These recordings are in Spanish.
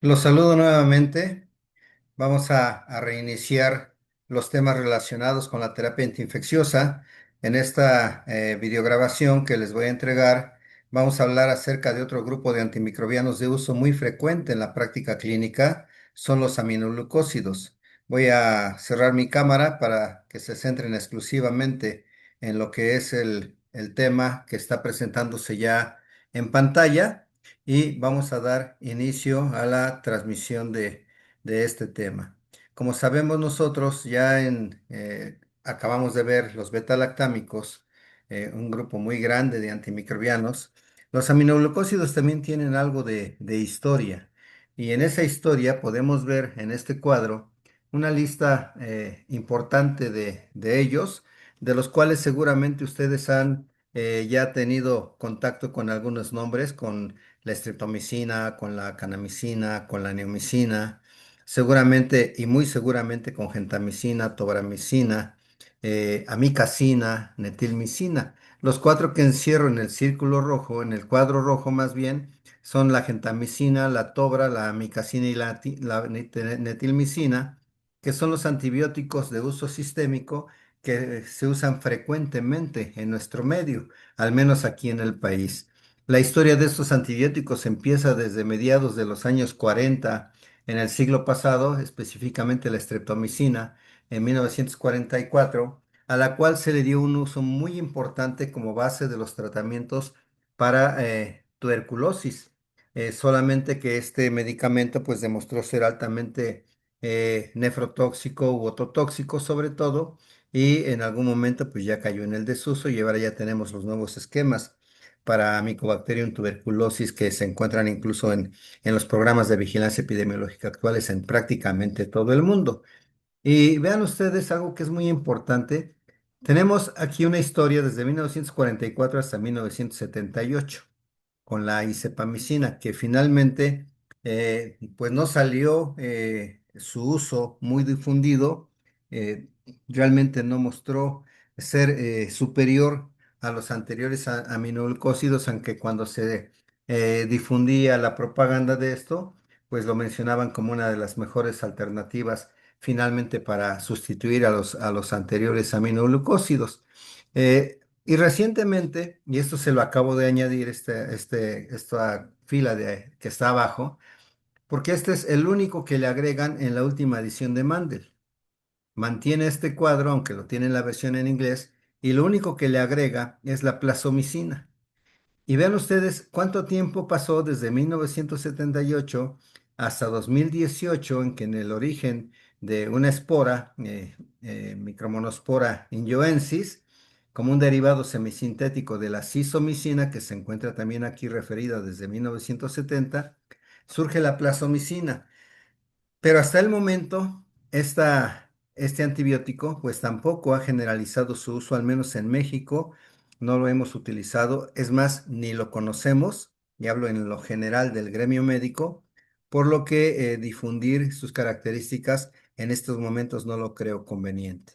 Los saludo nuevamente. Vamos a reiniciar los temas relacionados con la terapia antiinfecciosa. En esta videograbación que les voy a entregar, vamos a hablar acerca de otro grupo de antimicrobianos de uso muy frecuente en la práctica clínica, son los aminoglucósidos. Voy a cerrar mi cámara para que se centren exclusivamente en lo que es el tema que está presentándose ya en pantalla y vamos a dar inicio a la transmisión de este tema. Como sabemos nosotros, acabamos de ver los beta-lactámicos, un grupo muy grande de antimicrobianos. Los aminoglucósidos también tienen algo de historia y en esa historia podemos ver en este cuadro una lista importante de ellos, de los cuales seguramente ustedes han ya tenido contacto con algunos nombres, con la streptomicina, con la kanamicina, con la neomicina, seguramente y muy seguramente con gentamicina, tobramicina, amicacina, netilmicina. Los cuatro que encierro en el círculo rojo, en el cuadro rojo más bien, son la gentamicina, la tobra, la amicacina y netilmicina, que son los antibióticos de uso sistémico que se usan frecuentemente en nuestro medio, al menos aquí en el país. La historia de estos antibióticos empieza desde mediados de los años 40 en el siglo pasado, específicamente la streptomicina en 1944, a la cual se le dio un uso muy importante como base de los tratamientos para tuberculosis. Solamente que este medicamento pues demostró ser altamente nefrotóxico u ototóxico sobre todo, y en algún momento pues ya cayó en el desuso y ahora ya tenemos los nuevos esquemas para Mycobacterium tuberculosis que se encuentran incluso en los programas de vigilancia epidemiológica actuales en prácticamente todo el mundo. Y vean ustedes algo que es muy importante. Tenemos aquí una historia desde 1944 hasta 1978 con la isepamicina, que finalmente pues no salió su uso muy difundido, realmente no mostró ser superior a los anteriores aminoglucósidos, aunque cuando se difundía la propaganda de esto, pues lo mencionaban como una de las mejores alternativas finalmente para sustituir a los anteriores aminoglucósidos. Y recientemente, y esto se lo acabo de añadir, esta fila que está abajo, porque este es el único que le agregan en la última edición de Mandel. Mantiene este cuadro, aunque lo tiene en la versión en inglés, y lo único que le agrega es la plasomicina. Y vean ustedes cuánto tiempo pasó desde 1978 hasta 2018 en que en el origen de una espora, Micromonospora injoensis, como un derivado semisintético de la cisomicina, que se encuentra también aquí referida desde 1970, surge la plasomicina. Pero hasta el momento, este antibiótico, pues tampoco ha generalizado su uso, al menos en México, no lo hemos utilizado, es más, ni lo conocemos, y hablo en lo general del gremio médico, por lo que difundir sus características en estos momentos no lo creo conveniente.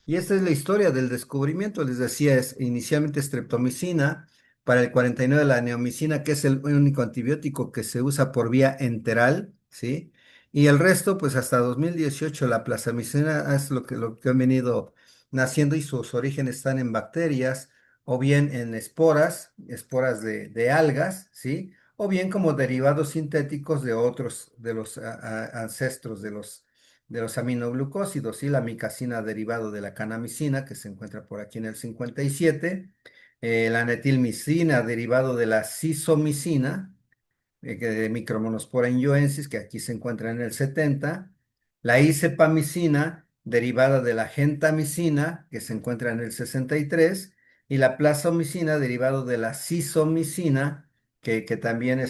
Y esta es la historia del descubrimiento. Les decía, es inicialmente streptomicina, para el 49 la neomicina, que es el único antibiótico que se usa por vía enteral, ¿sí? Y el resto, pues hasta 2018 la plasmicina es lo que han venido naciendo y sus orígenes están en bacterias o bien en esporas de algas, ¿sí? O bien como derivados sintéticos de otros, de los ancestros de los aminoglucósidos y la micacina derivado de la canamicina, que se encuentra por aquí en el 57, la netilmicina derivado de la cisomicina, de Micromonospora injoensis, que aquí se encuentra en el 70, la isepamicina derivada de la gentamicina, que se encuentra en el 63, y la plasomicina derivado de la cisomicina, que también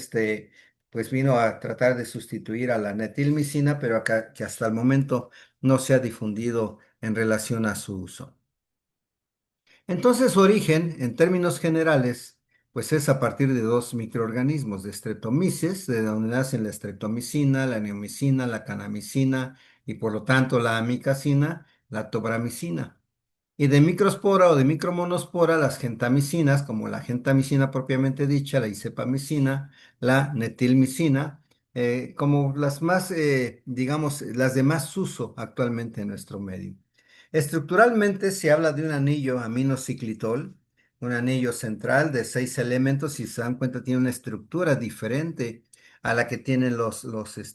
pues vino a tratar de sustituir a la netilmicina, pero acá, que hasta el momento no se ha difundido en relación a su uso. Entonces, su origen, en términos generales, pues es a partir de dos microorganismos, de Streptomyces, de donde nacen la streptomicina, la neomicina, la canamicina y por lo tanto la amicacina, la tobramicina. Y de microspora o de micromonospora, las gentamicinas, como la gentamicina propiamente dicha, la isepamicina, la netilmicina, como las más, digamos, las de más uso actualmente en nuestro medio. Estructuralmente se habla de un anillo aminociclitol, un anillo central de 6 elementos y se dan cuenta tiene una estructura diferente a la que tienen los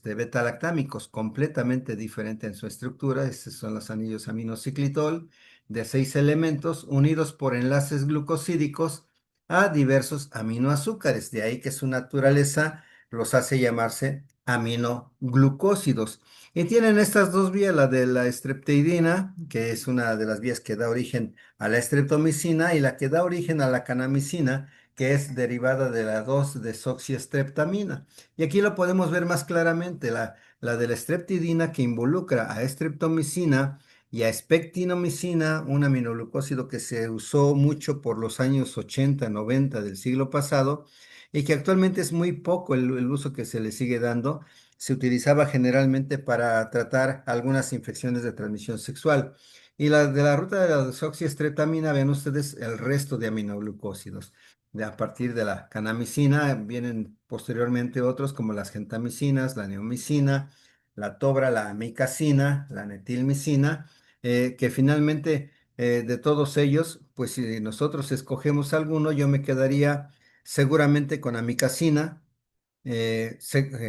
beta-lactámicos, completamente diferente en su estructura. Estos son los anillos aminociclitol de 6 elementos unidos por enlaces glucosídicos a diversos aminoazúcares. De ahí que su naturaleza los hace llamarse aminoglucósidos. Y tienen estas dos vías, la de la strepteidina, que es una de las vías que da origen a la streptomicina, y la que da origen a la canamicina, que es derivada de la 2-desoxistreptamina. Y aquí lo podemos ver más claramente, la de la streptidina que involucra a streptomicina y a spectinomicina, un aminoglucósido que se usó mucho por los años 80, 90 del siglo pasado y que actualmente es muy poco el uso que se le sigue dando. Se utilizaba generalmente para tratar algunas infecciones de transmisión sexual. Y la de la ruta de la desoxistreptamina, ven ustedes el resto de aminoglucósidos. A partir de la canamicina vienen posteriormente otros como las gentamicinas, la neomicina, la tobra, la amicacina, la netilmicina, que finalmente de todos ellos, pues si nosotros escogemos alguno, yo me quedaría seguramente con amicacina,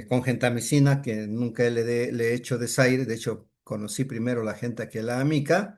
con gentamicina, que nunca le he hecho desaire, de hecho conocí primero la genta que la amica,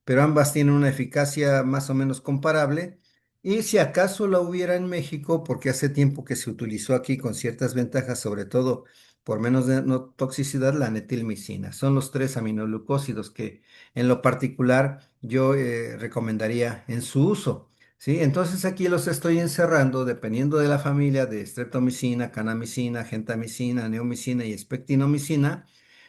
pero ambas tienen una eficacia más o menos comparable. Y si acaso la hubiera en México, porque hace tiempo que se utilizó aquí con ciertas ventajas, sobre todo por menos de no toxicidad, la netilmicina. Son los tres aminoglucósidos que en lo particular yo recomendaría en su uso. ¿Sí? Entonces aquí los estoy encerrando dependiendo de la familia de streptomicina, canamicina, gentamicina, neomicina y spectinomicina.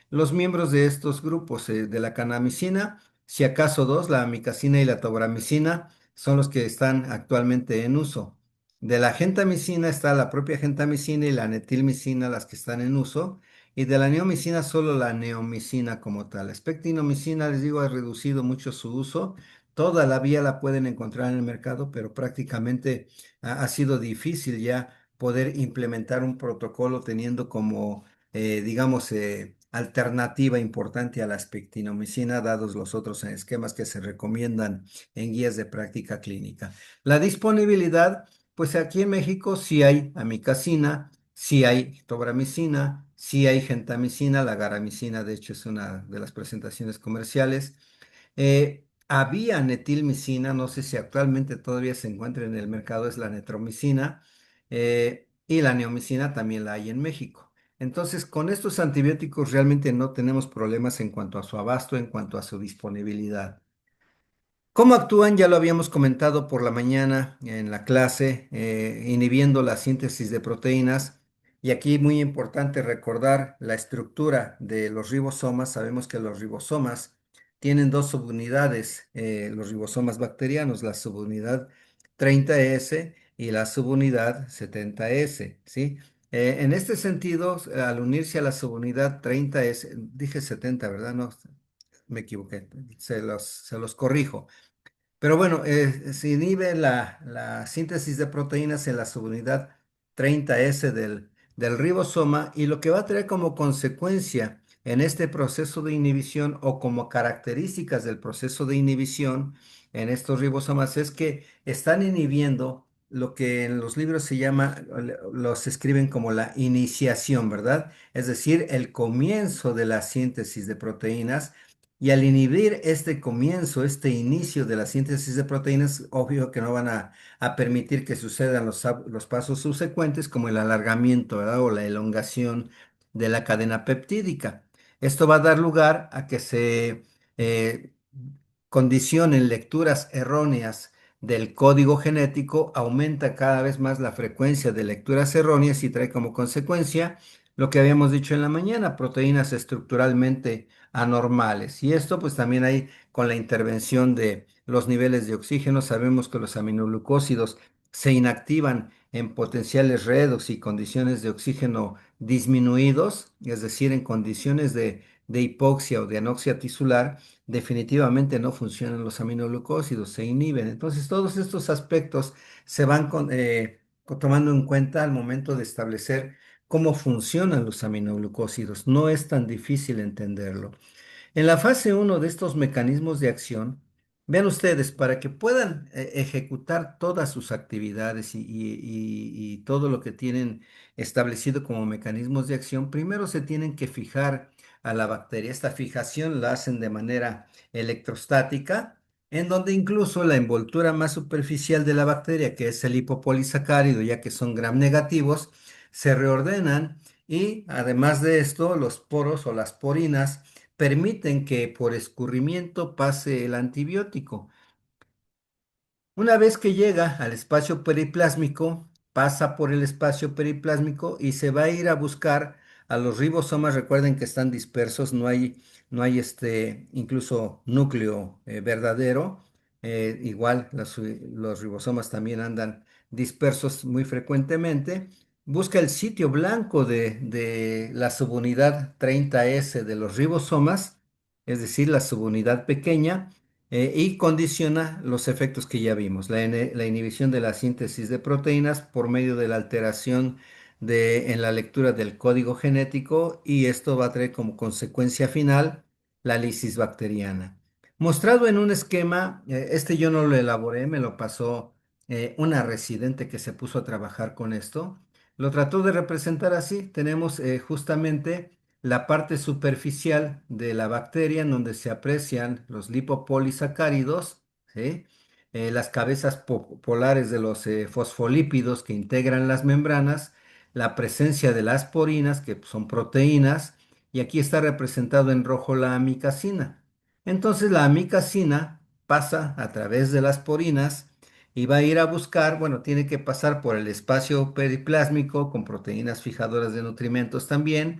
Los miembros de estos grupos de la canamicina, si acaso dos, la amicacina y la tobramicina, son los que están actualmente en uso. De la gentamicina está la propia gentamicina y la netilmicina, las que están en uso. Y de la neomicina solo la neomicina como tal. La spectinomicina, les digo, ha reducido mucho su uso. Todavía la pueden encontrar en el mercado, pero prácticamente ha sido difícil ya poder implementar un protocolo teniendo como, digamos, alternativa importante a la spectinomicina, dados los otros esquemas que se recomiendan en guías de práctica clínica. La disponibilidad, pues aquí en México sí hay amicacina, sí hay tobramicina, sí hay gentamicina, la garamicina, de hecho, es una de las presentaciones comerciales. Había netilmicina, no sé si actualmente todavía se encuentra en el mercado, es la netromicina, y la neomicina también la hay en México. Entonces, con estos antibióticos realmente no tenemos problemas en cuanto a su abasto, en cuanto a su disponibilidad. ¿Cómo actúan? Ya lo habíamos comentado por la mañana en la clase, inhibiendo la síntesis de proteínas. Y aquí muy importante recordar la estructura de los ribosomas. Sabemos que los ribosomas tienen dos subunidades, los ribosomas bacterianos, la subunidad 30S y la subunidad 70S, ¿sí? En este sentido, al unirse a la subunidad 30S, dije 70, ¿verdad? No, me equivoqué, se los corrijo. Pero bueno, se inhibe la síntesis de proteínas en la subunidad 30S del ribosoma y lo que va a traer como consecuencia en este proceso de inhibición o como características del proceso de inhibición en estos ribosomas es que están inhibiendo lo que en los libros se llama, los escriben como la iniciación, ¿verdad? Es decir, el comienzo de la síntesis de proteínas y al inhibir este comienzo, este inicio de la síntesis de proteínas, obvio que no van a permitir que sucedan los pasos subsecuentes como el alargamiento, ¿verdad? O la elongación de la cadena peptídica. Esto va a dar lugar a que se eh, condicionen lecturas erróneas del código genético, aumenta cada vez más la frecuencia de lecturas erróneas y trae como consecuencia lo que habíamos dicho en la mañana, proteínas estructuralmente anormales. Y esto pues también hay con la intervención de los niveles de oxígeno. Sabemos que los aminoglucósidos se inactivan en potenciales redox y condiciones de oxígeno disminuidos, es decir, en condiciones de hipoxia o de anoxia tisular, definitivamente no funcionan los aminoglucósidos, se inhiben. Entonces, todos estos aspectos se van tomando en cuenta al momento de establecer cómo funcionan los aminoglucósidos. No es tan difícil entenderlo. En la fase uno de estos mecanismos de acción, vean ustedes, para que puedan ejecutar todas sus actividades y todo lo que tienen establecido como mecanismos de acción, primero se tienen que fijar a la bacteria. Esta fijación la hacen de manera electrostática, en donde incluso la envoltura más superficial de la bacteria, que es el lipopolisacárido, ya que son gram negativos, se reordenan y además de esto, los poros o las porinas permiten que por escurrimiento pase el antibiótico. Una vez que llega al espacio periplásmico, pasa por el espacio periplásmico y se va a ir a buscar a los ribosomas. Recuerden que están dispersos, no hay incluso núcleo verdadero. Igual los ribosomas también andan dispersos muy frecuentemente. Busca el sitio blanco de la subunidad 30S de los ribosomas, es decir, la subunidad pequeña y condiciona los efectos que ya vimos, la inhibición de la síntesis de proteínas por medio de la alteración en la lectura del código genético y esto va a traer como consecuencia final la lisis bacteriana. Mostrado en un esquema, este yo no lo elaboré, me lo pasó una residente que se puso a trabajar con esto. Lo trató de representar así. Tenemos justamente la parte superficial de la bacteria en donde se aprecian los lipopolisacáridos, ¿sí? Las cabezas polares de los fosfolípidos que integran las membranas, la presencia de las porinas, que son proteínas, y aquí está representado en rojo la amicacina. Entonces la amicacina pasa a través de las porinas y va a ir a buscar, bueno, tiene que pasar por el espacio periplásmico con proteínas fijadoras de nutrimentos también,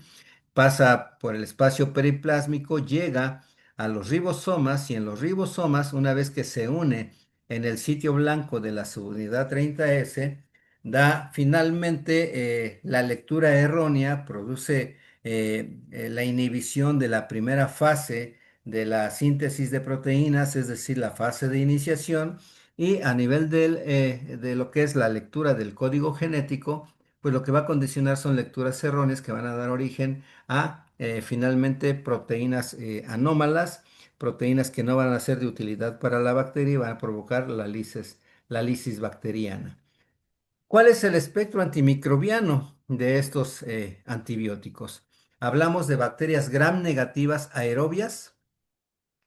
pasa por el espacio periplásmico, llega a los ribosomas y en los ribosomas, una vez que se une en el sitio blanco de la subunidad 30S, da finalmente la lectura errónea, produce la inhibición de la primera fase de la síntesis de proteínas, es decir, la fase de iniciación, y a nivel de lo que es la lectura del código genético, pues lo que va a condicionar son lecturas erróneas que van a dar origen a finalmente proteínas anómalas, proteínas que no van a ser de utilidad para la bacteria y van a provocar la lisis bacteriana. ¿Cuál es el espectro antimicrobiano de estos antibióticos? Hablamos de bacterias gram negativas aerobias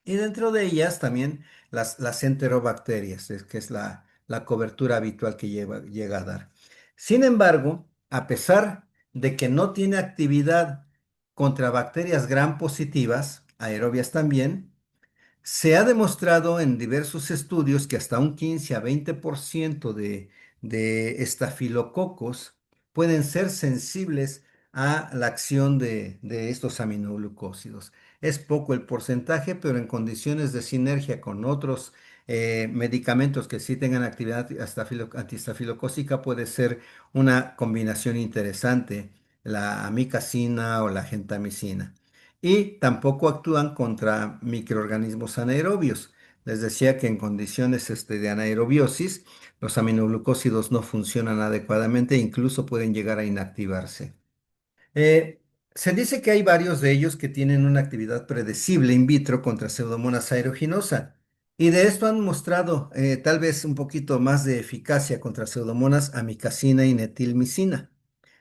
y dentro de ellas también las enterobacterias, que es la cobertura habitual que llega a dar. Sin embargo, a pesar de que no tiene actividad contra bacterias gram positivas, aerobias también, se ha demostrado en diversos estudios que hasta un 15 a 20% de estafilococos pueden ser sensibles a la acción de estos aminoglucósidos. Es poco el porcentaje, pero en condiciones de sinergia con otros medicamentos que sí tengan actividad antiestafilocócica puede ser una combinación interesante, la amicacina o la gentamicina y tampoco actúan contra microorganismos anaerobios. Les decía que en condiciones de anaerobiosis, los aminoglucósidos no funcionan adecuadamente e incluso pueden llegar a inactivarse. Eh, Se dice que hay varios de ellos que tienen una actividad predecible in vitro contra Pseudomonas aeruginosa. Y de esto han mostrado tal vez un poquito más de eficacia contra Pseudomonas amicacina y metilmicina.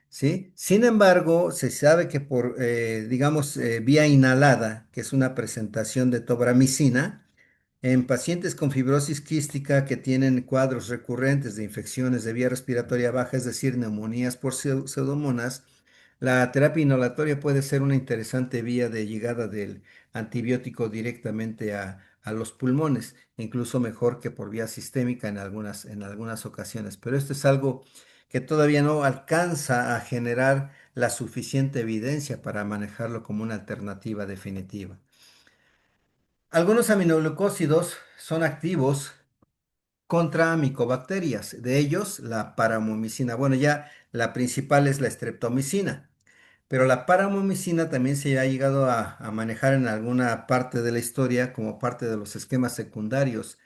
¿Sí? Sin embargo, se sabe que por, digamos, vía inhalada, que es una presentación de tobramicina, en pacientes con fibrosis quística que tienen cuadros recurrentes de infecciones de vía respiratoria baja, es decir, neumonías por pseudomonas, la terapia inhalatoria puede ser una interesante vía de llegada del antibiótico directamente a los pulmones, incluso mejor que por vía sistémica en algunas ocasiones. Pero esto es algo que todavía no alcanza a generar la suficiente evidencia para manejarlo como una alternativa definitiva. Algunos aminoglucósidos son activos contra micobacterias, de ellos la paramomicina. Bueno, ya la principal es la streptomicina, pero la paramomicina también se ha llegado a manejar en alguna parte de la historia como parte de los esquemas secundarios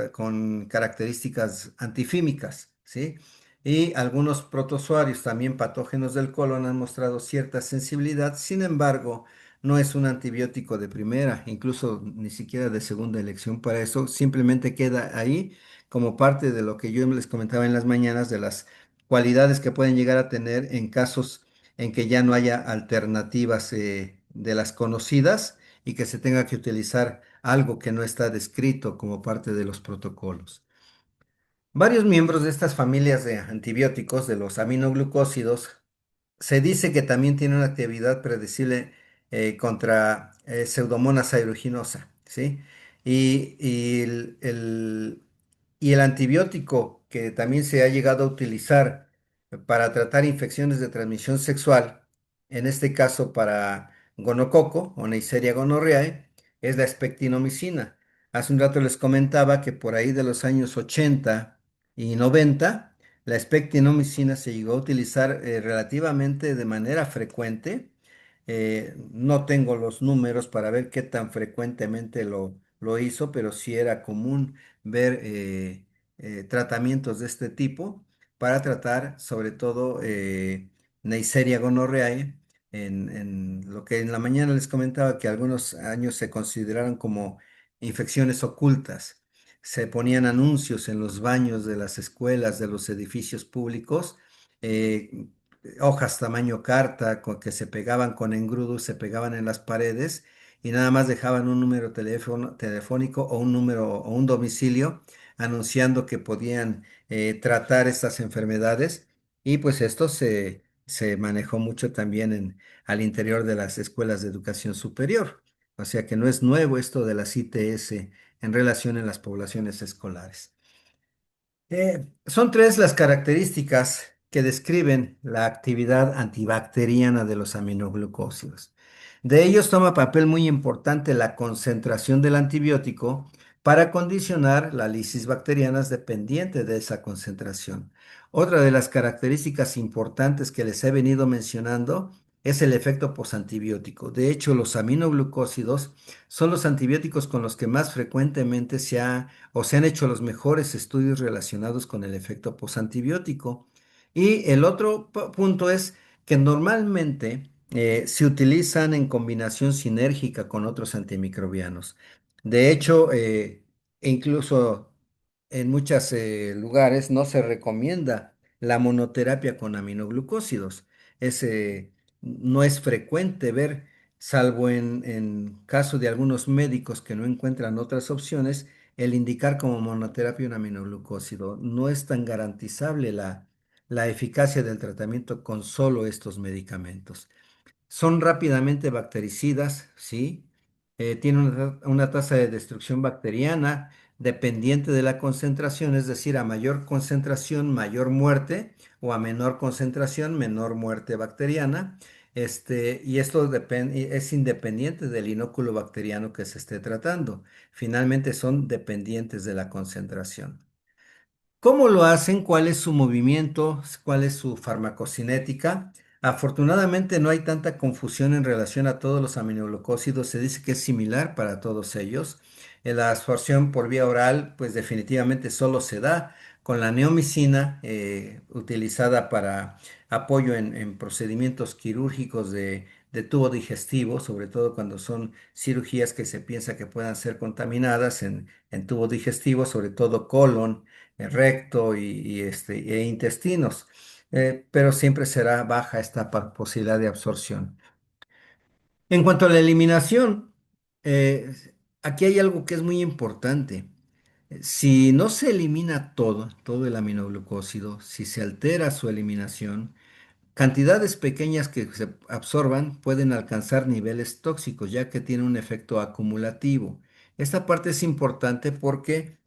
con características antifímicas, ¿sí? y algunos protozoarios, también patógenos del colon, han mostrado cierta sensibilidad. Sin embargo, no es un antibiótico de primera, incluso ni siquiera de segunda elección para eso. Simplemente queda ahí como parte de lo que yo les comentaba en las mañanas, de las cualidades que pueden llegar a tener en casos en que ya no haya alternativas de las conocidas y que se tenga que utilizar algo que no está descrito como parte de los protocolos. Varios miembros de estas familias de antibióticos, de los aminoglucósidos, se dice que también tiene una actividad predecible contra Pseudomonas aeruginosa, ¿sí? Y el antibiótico que también se ha llegado a utilizar para tratar infecciones de transmisión sexual, en este caso para gonococo o Neisseria gonorrhoeae, es la espectinomicina. Hace un rato les comentaba que por ahí de los años 80 y 90, la espectinomicina se llegó a utilizar relativamente de manera frecuente. No tengo los números para ver qué tan frecuentemente lo hizo, pero sí era común ver tratamientos de este tipo para tratar sobre todo Neisseria gonorrhoeae, en lo que en la mañana les comentaba que algunos años se consideraron como infecciones ocultas. Se ponían anuncios en los baños de las escuelas, de los edificios públicos, eh, hojas tamaño carta que se pegaban con engrudos, se pegaban en las paredes y nada más dejaban un número telefónico o un número o un domicilio anunciando que podían tratar estas enfermedades, y pues esto se manejó mucho también al interior de las escuelas de educación superior. O sea que no es nuevo esto de las ITS en relación a las poblaciones escolares. Son tres las características que describen la actividad antibacteriana de los aminoglucósidos. De ellos toma papel muy importante la concentración del antibiótico para condicionar la lisis bacterianas dependiente de esa concentración. Otra de las características importantes que les he venido mencionando es el efecto posantibiótico. De hecho, los aminoglucósidos son los antibióticos con los que más frecuentemente se han hecho los mejores estudios relacionados con el efecto posantibiótico. Y el otro punto es que normalmente se utilizan en combinación sinérgica con otros antimicrobianos. De hecho, incluso en muchos lugares no se recomienda la monoterapia con aminoglucósidos. No es frecuente ver, salvo en caso de algunos médicos que no encuentran otras opciones, el indicar como monoterapia un aminoglucósido. No es tan garantizable la eficacia del tratamiento con solo estos medicamentos. Son rápidamente bactericidas, ¿sí? Tienen una tasa de destrucción bacteriana dependiente de la concentración, es decir, a mayor concentración, mayor muerte, o a menor concentración, menor muerte bacteriana. Y esto es independiente del inóculo bacteriano que se esté tratando. Finalmente son dependientes de la concentración. ¿Cómo lo hacen? ¿Cuál es su movimiento? ¿Cuál es su farmacocinética? Afortunadamente no hay tanta confusión en relación a todos los aminoglucósidos. Se dice que es similar para todos ellos. La absorción por vía oral, pues definitivamente solo se da con la neomicina, utilizada para apoyo en procedimientos quirúrgicos de tubo digestivo, sobre todo cuando son cirugías que se piensa que puedan ser contaminadas en tubo digestivo, sobre todo colon, recto e intestinos, pero siempre será baja esta posibilidad de absorción. En cuanto a la eliminación, eh, aquí hay algo que es muy importante. Si no se elimina todo el aminoglucósido, si se altera su eliminación, cantidades pequeñas que se absorban pueden alcanzar niveles tóxicos, ya que tiene un efecto acumulativo. Esta parte es importante porque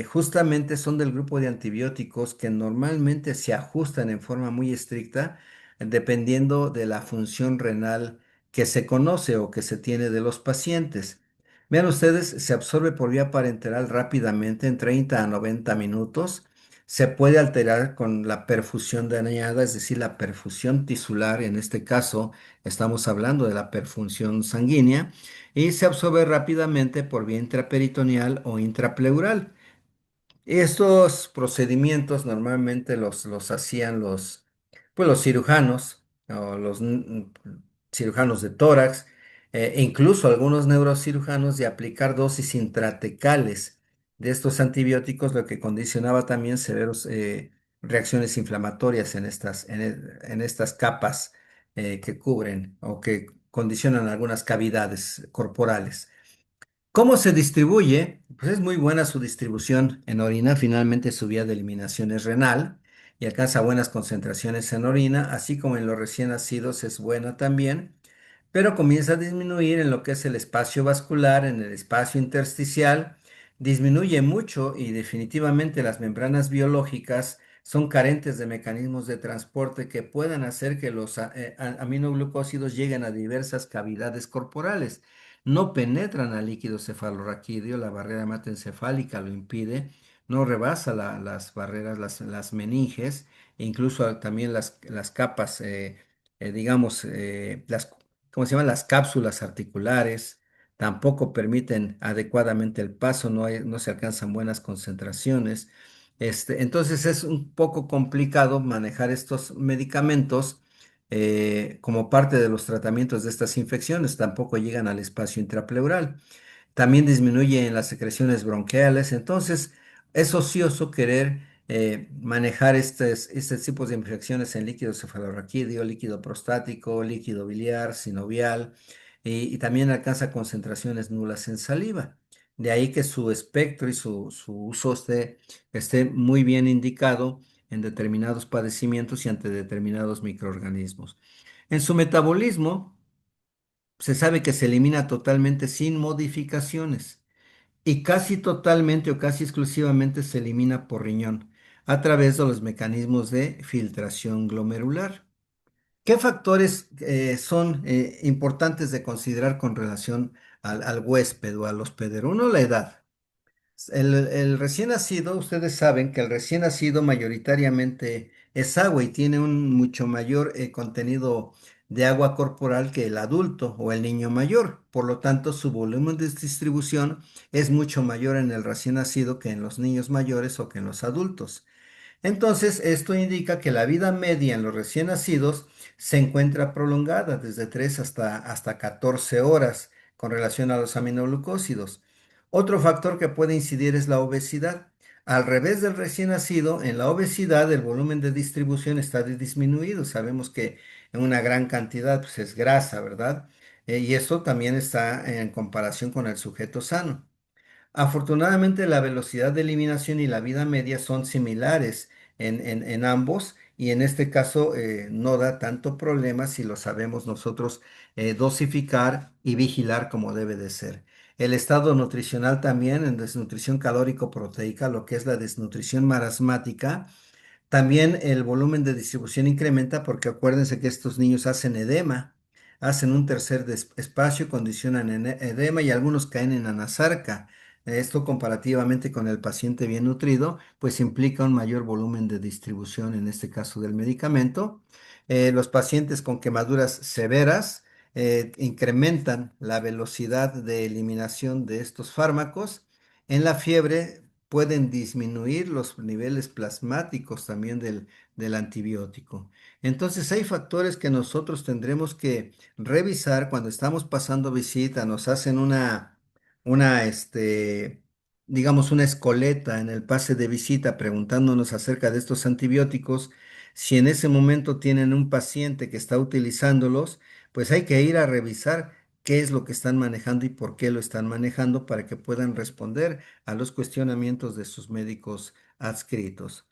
justamente son del grupo de antibióticos que normalmente se ajustan en forma muy estricta dependiendo de la función renal que se conoce o que se tiene de los pacientes. Vean ustedes, se absorbe por vía parenteral rápidamente en 30 a 90 minutos. Se puede alterar con la perfusión dañada, es decir, la perfusión tisular. En este caso, estamos hablando de la perfusión sanguínea, y se absorbe rápidamente por vía intraperitoneal o intrapleural. Estos procedimientos normalmente los hacían pues los cirujanos o los cirujanos de tórax, e incluso algunos neurocirujanos de aplicar dosis intratecales de estos antibióticos, lo que condicionaba también severos reacciones inflamatorias en estas capas que cubren o que condicionan algunas cavidades corporales. ¿Cómo se distribuye? Pues es muy buena su distribución en orina. Finalmente su vía de eliminación es renal y alcanza buenas concentraciones en orina, así como en los recién nacidos es buena también, pero comienza a disminuir en lo que es el espacio vascular, en el espacio intersticial, disminuye mucho y definitivamente las membranas biológicas son carentes de mecanismos de transporte que puedan hacer que los aminoglucósidos lleguen a diversas cavidades corporales. No penetran al líquido cefalorraquídeo, la barrera hematoencefálica lo impide, no rebasa las barreras, las meninges, e incluso también las capas, digamos, ¿cómo se llaman? Las cápsulas articulares, tampoco permiten adecuadamente el paso, no se alcanzan buenas concentraciones. Entonces es un poco complicado manejar estos medicamentos como parte de los tratamientos de estas infecciones, tampoco llegan al espacio intrapleural. También disminuye en las secreciones bronquiales, entonces es ocioso querer manejar estos tipos de infecciones en líquido cefalorraquídeo, líquido prostático, líquido biliar, sinovial, y también alcanza concentraciones nulas en saliva. De ahí que su espectro y su uso esté muy bien indicado en determinados padecimientos y ante determinados microorganismos. En su metabolismo, se sabe que se elimina totalmente sin modificaciones y casi totalmente o casi exclusivamente se elimina por riñón a través de los mecanismos de filtración glomerular. ¿Qué factores son importantes de considerar con relación al huésped o al hospedero? Uno, la edad. El recién nacido, ustedes saben que el recién nacido mayoritariamente es agua y tiene un mucho mayor contenido de agua corporal que el adulto o el niño mayor. Por lo tanto, su volumen de distribución es mucho mayor en el recién nacido que en los niños mayores o que en los adultos. Entonces, esto indica que la vida media en los recién nacidos se encuentra prolongada desde 3 hasta 14 horas con relación a los aminoglucósidos. Otro factor que puede incidir es la obesidad. Al revés del recién nacido, en la obesidad el volumen de distribución está disminuido. Sabemos que en una gran cantidad pues, es grasa, ¿verdad? Y eso también está en comparación con el sujeto sano. Afortunadamente, la velocidad de eliminación y la vida media son similares en ambos y en este caso no da tanto problema si lo sabemos nosotros dosificar y vigilar como debe de ser. El estado nutricional también, en desnutrición calórico-proteica, lo que es la desnutrición marasmática, también el volumen de distribución incrementa porque acuérdense que estos niños hacen edema, hacen un tercer espacio, condicionan edema y algunos caen en anasarca. Esto comparativamente con el paciente bien nutrido, pues implica un mayor volumen de distribución, en este caso del medicamento. Los pacientes con quemaduras severas incrementan la velocidad de eliminación de estos fármacos. En la fiebre pueden disminuir los niveles plasmáticos también del antibiótico. Entonces hay factores que nosotros tendremos que revisar cuando estamos pasando visita, nos hacen digamos, una escoleta en el pase de visita preguntándonos acerca de estos antibióticos. Si en ese momento tienen un paciente que está utilizándolos, pues hay que ir a revisar qué es lo que están manejando y por qué lo están manejando para que puedan responder a los cuestionamientos de sus médicos adscritos.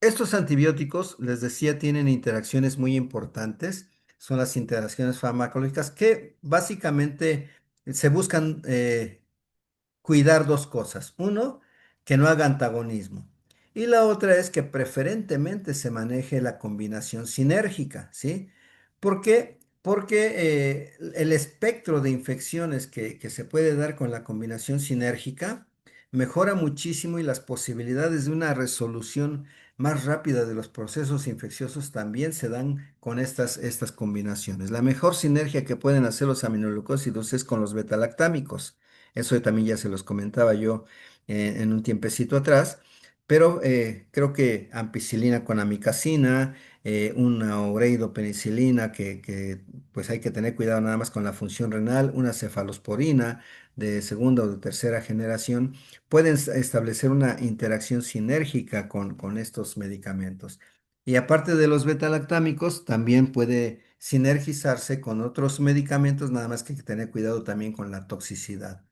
Estos antibióticos, les decía, tienen interacciones muy importantes. Son las interacciones farmacológicas que básicamente se buscan cuidar dos cosas. Uno, que no haga antagonismo. Y la otra es que preferentemente se maneje la combinación sinérgica, ¿sí? ¿Por qué? Porque el espectro de infecciones que se puede dar con la combinación sinérgica mejora muchísimo y las posibilidades de una resolución más rápida de los procesos infecciosos también se dan con estas combinaciones. La mejor sinergia que pueden hacer los aminoglucósidos es con los betalactámicos. Eso también ya se los comentaba yo en un tiempecito atrás, pero creo que ampicilina con amicacina, una ureidopenicilina pues hay que tener cuidado nada más con la función renal, una cefalosporina de segunda o de tercera generación, pueden establecer una interacción sinérgica con estos medicamentos. Y aparte de los beta-lactámicos, también puede sinergizarse con otros medicamentos, nada más que hay que tener cuidado también con la toxicidad.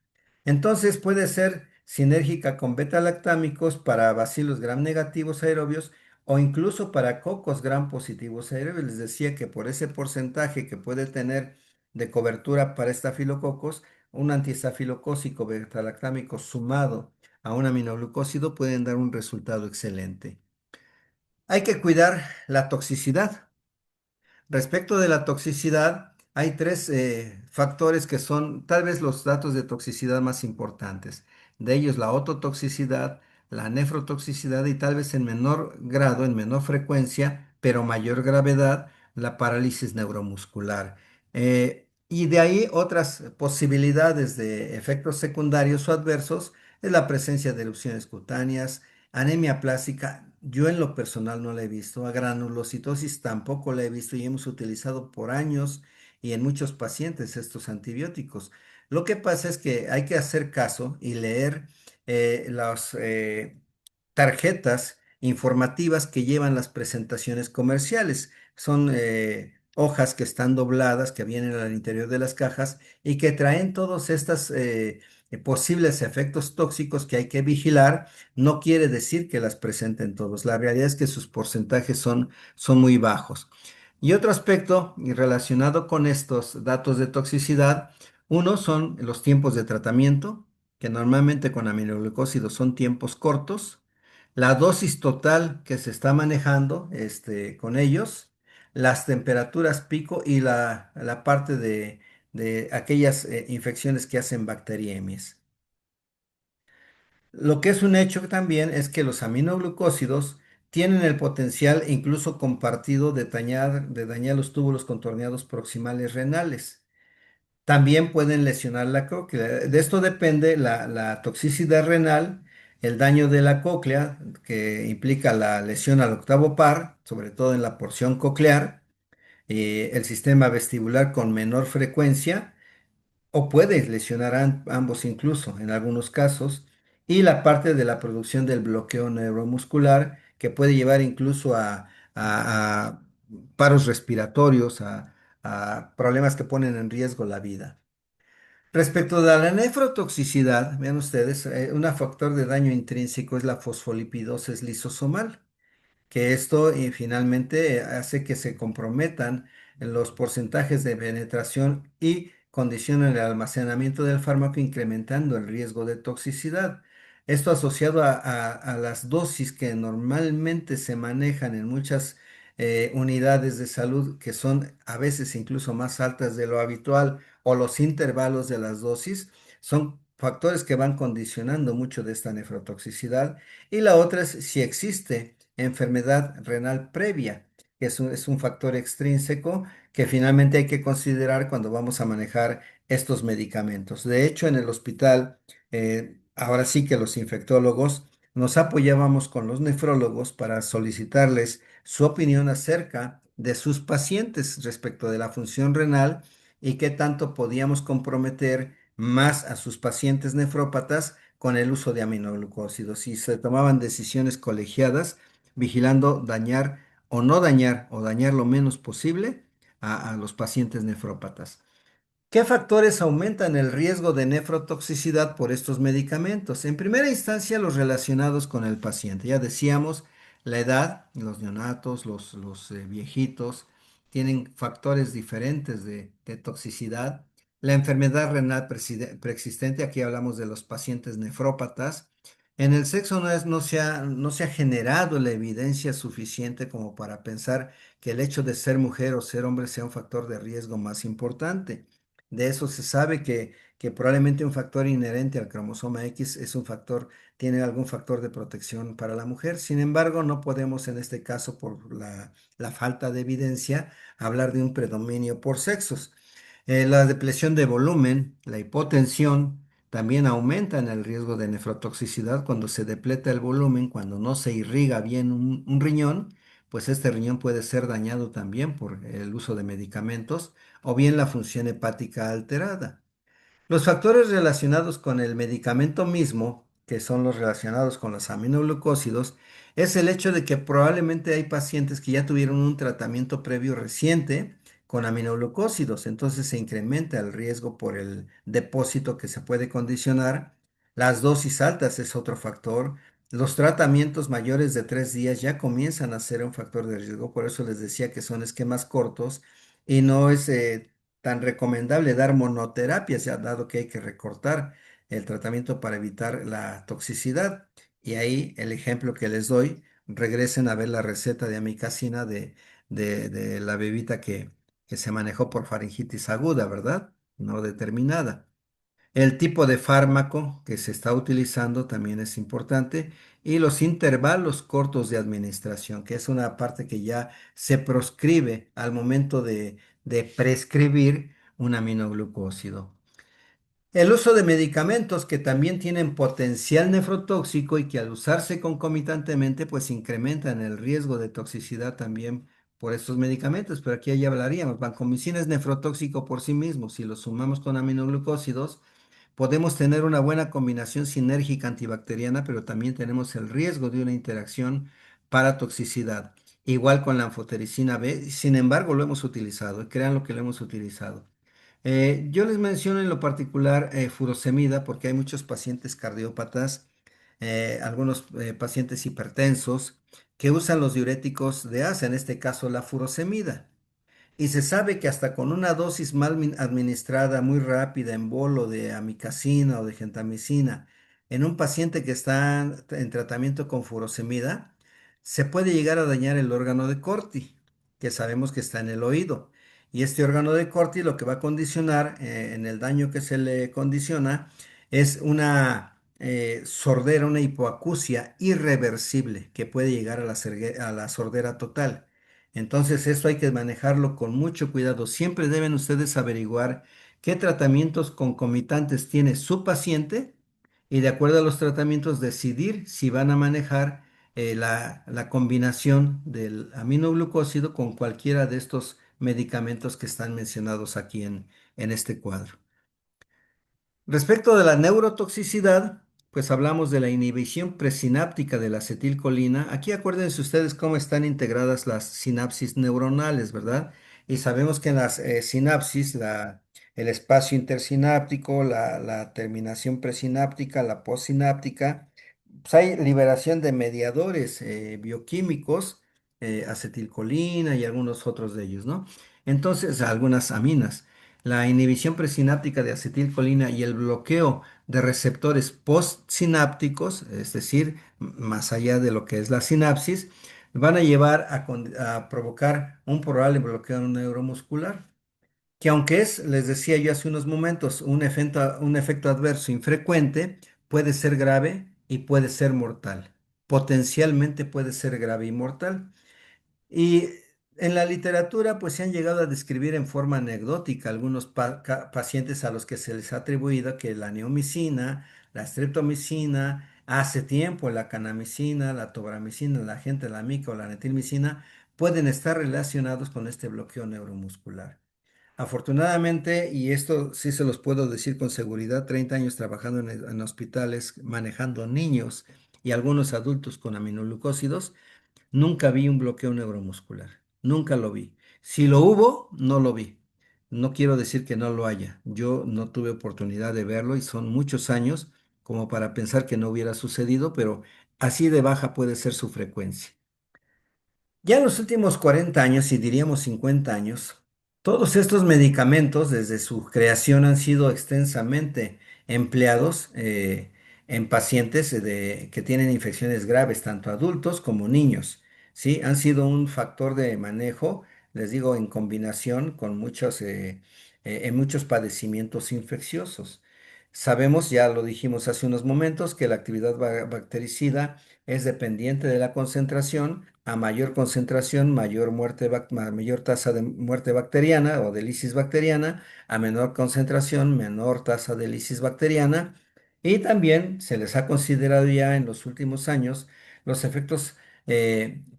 Entonces puede ser sinérgica con beta-lactámicos para bacilos gram negativos aerobios o incluso para cocos gram positivos aerobios. Les decía que por ese porcentaje que puede tener de cobertura para estafilococos, un antiestafilocócico beta-lactámico sumado a un aminoglucósido pueden dar un resultado excelente. Hay que cuidar la toxicidad. Respecto de la toxicidad, hay tres factores que son tal vez los datos de toxicidad más importantes. De ellos, la ototoxicidad, la nefrotoxicidad y tal vez en menor grado, en menor frecuencia, pero mayor gravedad, la parálisis neuromuscular. Y de ahí otras posibilidades de efectos secundarios o adversos es la presencia de erupciones cutáneas, anemia plástica, yo en lo personal no la he visto. A granulocitosis tampoco la he visto y hemos utilizado por años y en muchos pacientes estos antibióticos. Lo que pasa es que hay que hacer caso y leer las tarjetas informativas que llevan las presentaciones comerciales. Son hojas que están dobladas, que vienen al interior de las cajas y que traen todos estos posibles efectos tóxicos que hay que vigilar. No quiere decir que las presenten todos. La realidad es que sus porcentajes son muy bajos. Y otro aspecto y relacionado con estos datos de toxicidad, uno son los tiempos de tratamiento, que normalmente con aminoglucósidos son tiempos cortos, la dosis total que se está manejando con ellos, las temperaturas pico y la parte de aquellas infecciones que hacen bacteriemias. Lo que es un hecho también es que los aminoglucósidos tienen el potencial incluso compartido de dañar los túbulos contorneados proximales renales. También pueden lesionar la cóclea. De esto depende la toxicidad renal, el daño de la cóclea, que implica la lesión al octavo par, sobre todo en la porción coclear, el sistema vestibular con menor frecuencia o puede lesionar ambos incluso en algunos casos, y la parte de la producción del bloqueo neuromuscular que puede llevar incluso a paros respiratorios, a problemas que ponen en riesgo la vida. Respecto de la nefrotoxicidad, vean ustedes, un factor de daño intrínseco es la fosfolipidosis lisosomal, que esto finalmente hace que se comprometan los porcentajes de penetración y condicionan el almacenamiento del fármaco, incrementando el riesgo de toxicidad. Esto asociado a las dosis que normalmente se manejan en muchas unidades de salud, que son a veces incluso más altas de lo habitual, o los intervalos de las dosis, son factores que van condicionando mucho de esta nefrotoxicidad. Y la otra es si existe enfermedad renal previa, que es un factor extrínseco que finalmente hay que considerar cuando vamos a manejar estos medicamentos. De hecho, en el hospital, ahora sí que los infectólogos nos apoyábamos con los nefrólogos para solicitarles su opinión acerca de sus pacientes respecto de la función renal y qué tanto podíamos comprometer más a sus pacientes nefrópatas con el uso de aminoglucósidos. Y se tomaban decisiones colegiadas vigilando dañar o dañar lo menos posible a los pacientes nefrópatas. ¿Qué factores aumentan el riesgo de nefrotoxicidad por estos medicamentos? En primera instancia, los relacionados con el paciente. Ya decíamos, la edad, los neonatos, los viejitos, tienen factores diferentes de toxicidad. La enfermedad renal preexistente, aquí hablamos de los pacientes nefrópatas. En el sexo no se ha generado la evidencia suficiente como para pensar que el hecho de ser mujer o ser hombre sea un factor de riesgo más importante. De eso se sabe que probablemente un factor inherente al cromosoma X es un factor, tiene algún factor de protección para la mujer. Sin embargo, no podemos en este caso, por la falta de evidencia, hablar de un predominio por sexos. La depresión de volumen, la hipotensión, también aumentan el riesgo de nefrotoxicidad cuando se depleta el volumen, cuando no se irriga bien un riñón, pues este riñón puede ser dañado también por el uso de medicamentos o bien la función hepática alterada. Los factores relacionados con el medicamento mismo, que son los relacionados con los aminoglucósidos, es el hecho de que probablemente hay pacientes que ya tuvieron un tratamiento previo reciente con aminoglucósidos, entonces se incrementa el riesgo por el depósito que se puede condicionar. Las dosis altas es otro factor. Los tratamientos mayores de 3 días ya comienzan a ser un factor de riesgo, por eso les decía que son esquemas cortos y no es tan recomendable dar monoterapias, ya dado que hay que recortar el tratamiento para evitar la toxicidad. Y ahí el ejemplo que les doy, regresen a ver la receta de amicacina de la bebita que se manejó por faringitis aguda, ¿verdad? No determinada. El tipo de fármaco que se está utilizando también es importante y los intervalos cortos de administración, que es una parte que ya se proscribe al momento de prescribir un aminoglucósido. El uso de medicamentos que también tienen potencial nefrotóxico y que al usarse concomitantemente pues incrementan el riesgo de toxicidad también por estos medicamentos, pero aquí ya hablaríamos. Vancomicina es nefrotóxico por sí mismo, si lo sumamos con aminoglucósidos podemos tener una buena combinación sinérgica antibacteriana, pero también tenemos el riesgo de una interacción para toxicidad. Igual con la anfotericina B, sin embargo lo hemos utilizado, y créanlo que lo hemos utilizado. Yo les menciono en lo particular furosemida porque hay muchos pacientes cardiópatas, algunos pacientes hipertensos que usan los diuréticos de ASA, en este caso la furosemida. Y se sabe que hasta con una dosis mal administrada muy rápida en bolo de amicacina o de gentamicina en un paciente que está en tratamiento con furosemida, se puede llegar a dañar el órgano de Corti, que sabemos que está en el oído. Y este órgano de Corti lo que va a condicionar en el daño que se le condiciona es una sordera, una hipoacusia irreversible que puede llegar a a la sordera total. Entonces, esto hay que manejarlo con mucho cuidado. Siempre deben ustedes averiguar qué tratamientos concomitantes tiene su paciente y de acuerdo a los tratamientos decidir si van a manejar la combinación del aminoglucósido con cualquiera de estos medicamentos que están mencionados aquí en este cuadro. Respecto de la neurotoxicidad, pues hablamos de la inhibición presináptica de la acetilcolina. Aquí acuérdense ustedes cómo están integradas las sinapsis neuronales, ¿verdad? Y sabemos que en las sinapsis, el espacio intersináptico, la terminación presináptica, la postsináptica, pues hay liberación de mediadores bioquímicos, acetilcolina y algunos otros de ellos, ¿no? Entonces, algunas aminas. La inhibición presináptica de acetilcolina y el bloqueo de receptores postsinápticos, es decir, más allá de lo que es la sinapsis, van a llevar a provocar un probable bloqueo neuromuscular, que aunque es, les decía yo hace unos momentos, un efecto adverso infrecuente, puede ser grave y puede ser mortal. Potencialmente puede ser grave y mortal. Y en la literatura, pues se han llegado a describir en forma anecdótica algunos pacientes a los que se les ha atribuido que la neomicina, la streptomicina, hace tiempo la canamicina, la tobramicina, la gentelamica o la netilmicina pueden estar relacionados con este bloqueo neuromuscular. Afortunadamente, y esto sí se los puedo decir con seguridad, 30 años trabajando en hospitales, manejando niños y algunos adultos con aminoglucósidos, nunca vi un bloqueo neuromuscular, nunca lo vi. Si lo hubo, no lo vi. No quiero decir que no lo haya. Yo no tuve oportunidad de verlo y son muchos años como para pensar que no hubiera sucedido, pero así de baja puede ser su frecuencia. Ya en los últimos 40 años, y diríamos 50 años, todos estos medicamentos desde su creación han sido extensamente empleados en pacientes que tienen infecciones graves, tanto adultos como niños. ¿Sí? Han sido un factor de manejo, les digo, en combinación con en muchos padecimientos infecciosos. Sabemos, ya lo dijimos hace unos momentos, que la actividad bactericida es dependiente de la concentración. A mayor concentración, mayor mayor tasa de muerte bacteriana o de lisis bacteriana. A menor concentración, menor tasa de lisis bacteriana. Y también se les ha considerado ya en los últimos años los efectos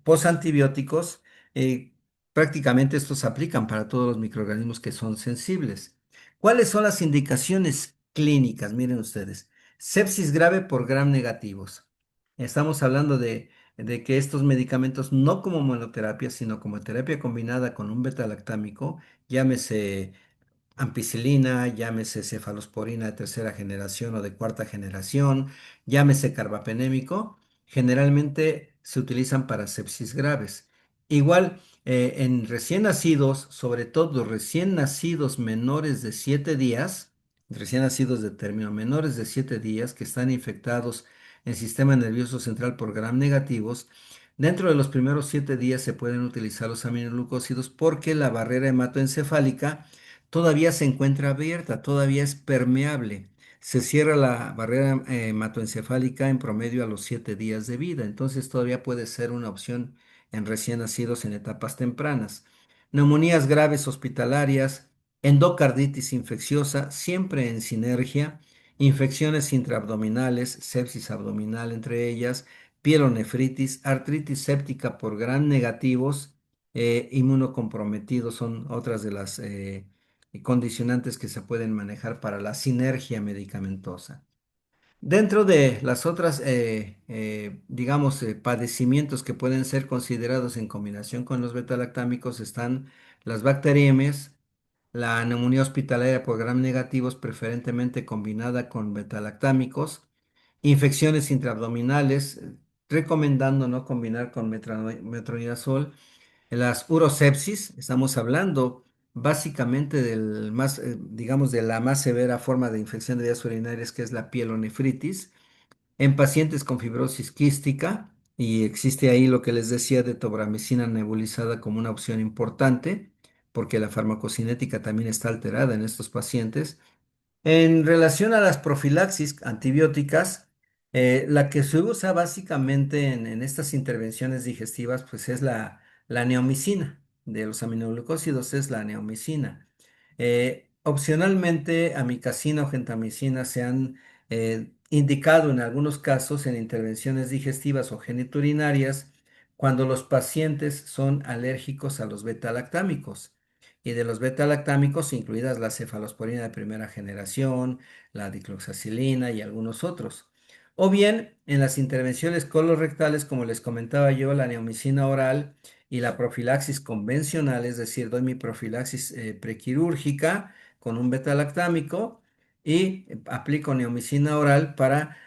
posantibióticos. eh, Prácticamente estos se aplican para todos los microorganismos que son sensibles. ¿Cuáles son las indicaciones clínicas? Miren ustedes. Sepsis grave por gram negativos. Estamos hablando de que estos medicamentos, no como monoterapia, sino como terapia combinada con un beta-lactámico, llámese ampicilina, llámese cefalosporina de tercera generación o de cuarta generación, llámese carbapenémico, generalmente se utilizan para sepsis graves. Igual, en recién nacidos, sobre todo recién nacidos menores de 7 días, recién nacidos de término menores de 7 días que están infectados en sistema nervioso central por gram negativos, dentro de los primeros 7 días se pueden utilizar los aminoglucósidos porque la barrera hematoencefálica todavía se encuentra abierta, todavía es permeable. Se cierra la barrera hematoencefálica en promedio a los 7 días de vida, entonces todavía puede ser una opción en recién nacidos en etapas tempranas. Neumonías graves hospitalarias, endocarditis infecciosa, siempre en sinergia, infecciones intraabdominales, sepsis abdominal entre ellas, pielonefritis, artritis séptica por gran negativos, inmunocomprometidos son otras de las y condicionantes que se pueden manejar para la sinergia medicamentosa. Dentro de las otras, digamos, padecimientos que pueden ser considerados en combinación con los betalactámicos están las bacteriemias, la neumonía hospitalaria por gram negativos, preferentemente combinada con betalactámicos, infecciones intraabdominales, recomendando no combinar con metronidazol, las urosepsis, estamos hablando básicamente del más, digamos, de la más severa forma de infección de vías urinarias, que es la pielonefritis, en pacientes con fibrosis quística, y existe ahí lo que les decía de tobramicina nebulizada como una opción importante, porque la farmacocinética también está alterada en estos pacientes. En relación a las profilaxis antibióticas, la que se usa básicamente en estas intervenciones digestivas, pues es la neomicina. De los aminoglucósidos es la neomicina. Opcionalmente, amicacina o gentamicina se han indicado en algunos casos en intervenciones digestivas o geniturinarias cuando los pacientes son alérgicos a los beta-lactámicos y de los beta-lactámicos, incluidas la cefalosporina de primera generación, la dicloxacilina y algunos otros. O bien en las intervenciones colorectales, como les comentaba yo, la neomicina oral y la profilaxis convencional, es decir, doy mi profilaxis prequirúrgica con un beta-lactámico y aplico neomicina oral para,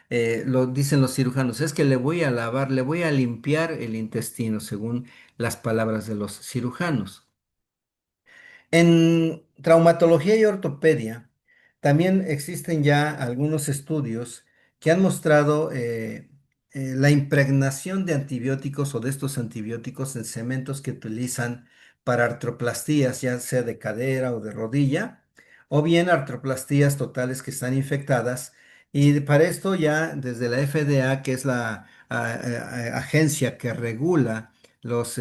lo dicen los cirujanos, es que le voy a lavar, le voy a limpiar el intestino, según las palabras de los cirujanos. En traumatología y ortopedia también existen ya algunos estudios que han mostrado la impregnación de antibióticos o de estos antibióticos en cementos que utilizan para artroplastías, ya sea de cadera o de rodilla, o bien artroplastías totales que están infectadas. Y para esto ya desde la FDA, que es la agencia que regula los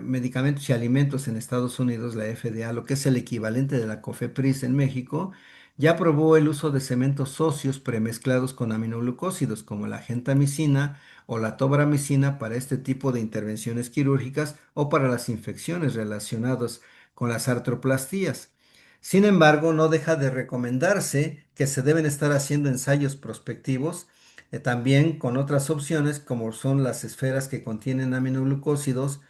medicamentos y alimentos en Estados Unidos, la FDA, lo que es el equivalente de la COFEPRIS en México, ya aprobó el uso de cementos óseos premezclados con aminoglucósidos como la gentamicina o la tobramicina para este tipo de intervenciones quirúrgicas o para las infecciones relacionadas con las artroplastías. Sin embargo, no deja de recomendarse que se deben estar haciendo ensayos prospectivos también con otras opciones como son las esferas que contienen aminoglucósidos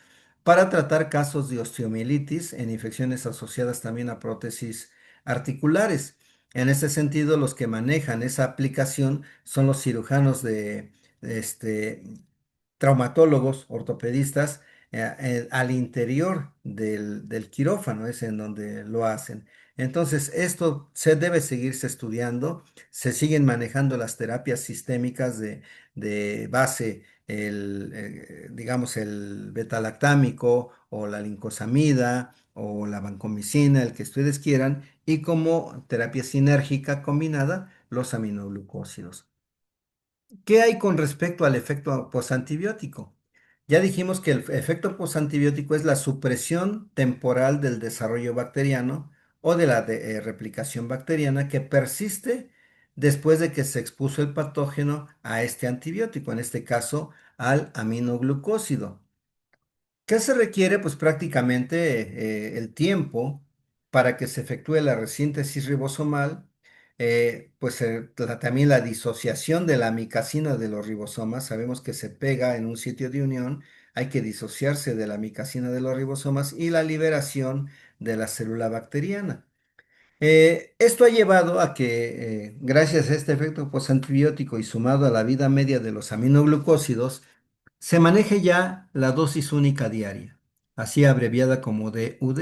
para tratar casos de osteomielitis en infecciones asociadas también a prótesis articulares. En este sentido, los que manejan esa aplicación son los cirujanos este, traumatólogos, ortopedistas, al interior del quirófano, es en donde lo hacen. Entonces, esto se debe seguirse estudiando, se siguen manejando las terapias sistémicas de base, digamos, el betalactámico o la lincosamida o la vancomicina, el que ustedes quieran, y como terapia sinérgica combinada los aminoglucósidos. ¿Qué hay con respecto al efecto posantibiótico? Ya dijimos que el efecto posantibiótico es la supresión temporal del desarrollo bacteriano o de la replicación bacteriana que persiste después de que se expuso el patógeno a este antibiótico, en este caso al aminoglucósido. ¿Qué se requiere? Pues prácticamente el tiempo para que se efectúe la resíntesis ribosomal, pues también la disociación de la amicacina de los ribosomas. Sabemos que se pega en un sitio de unión, hay que disociarse de la amicacina de los ribosomas y la liberación de la célula bacteriana. Esto ha llevado a que, gracias a este efecto posantibiótico y sumado a la vida media de los aminoglucósidos, se maneje ya la dosis única diaria, así abreviada como DUD.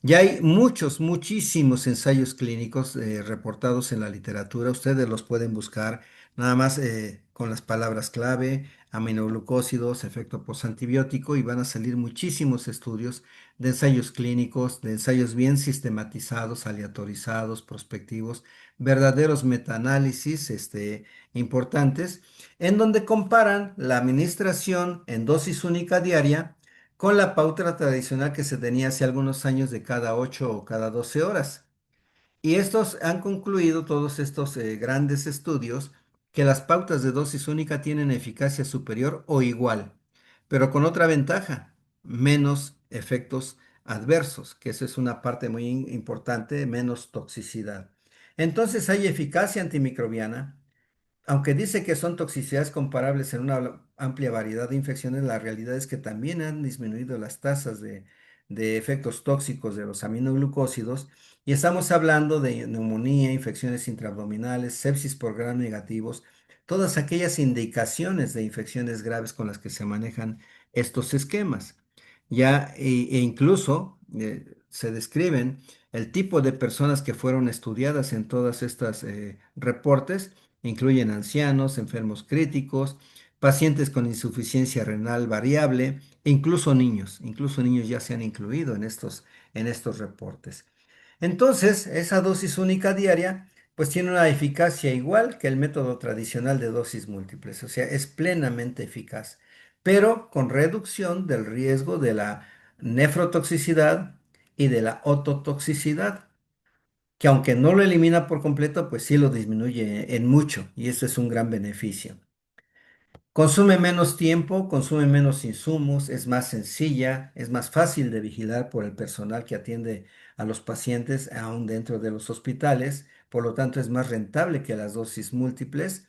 Ya hay muchísimos ensayos clínicos reportados en la literatura. Ustedes los pueden buscar nada más con las palabras clave, aminoglucósidos, efecto posantibiótico, y van a salir muchísimos estudios de ensayos clínicos, de ensayos bien sistematizados, aleatorizados, prospectivos, verdaderos metaanálisis importantes, en donde comparan la administración en dosis única diaria con la pauta tradicional que se tenía hace algunos años de cada 8 o cada 12 horas. Y estos han concluido, todos estos grandes estudios, que las pautas de dosis única tienen eficacia superior o igual, pero con otra ventaja, menos efectos adversos, que eso es una parte muy importante, menos toxicidad. Entonces hay eficacia antimicrobiana, aunque dice que son toxicidades comparables en una amplia variedad de infecciones, la realidad es que también han disminuido las tasas de efectos tóxicos de los aminoglucósidos, y estamos hablando de neumonía, infecciones intraabdominales, sepsis por gram negativos, todas aquellas indicaciones de infecciones graves con las que se manejan estos esquemas. Ya, e incluso se describen el tipo de personas que fueron estudiadas en todas estas reportes. Incluyen ancianos, enfermos críticos, pacientes con insuficiencia renal variable e incluso niños. Incluso niños ya se han incluido en estos reportes. Entonces, esa dosis única diaria, pues tiene una eficacia igual que el método tradicional de dosis múltiples, o sea, es plenamente eficaz, pero con reducción del riesgo de la nefrotoxicidad y de la ototoxicidad, que aunque no lo elimina por completo, pues sí lo disminuye en mucho, y eso es un gran beneficio. Consume menos tiempo, consume menos insumos, es más sencilla, es más fácil de vigilar por el personal que atiende a los pacientes aún dentro de los hospitales, por lo tanto es más rentable que las dosis múltiples.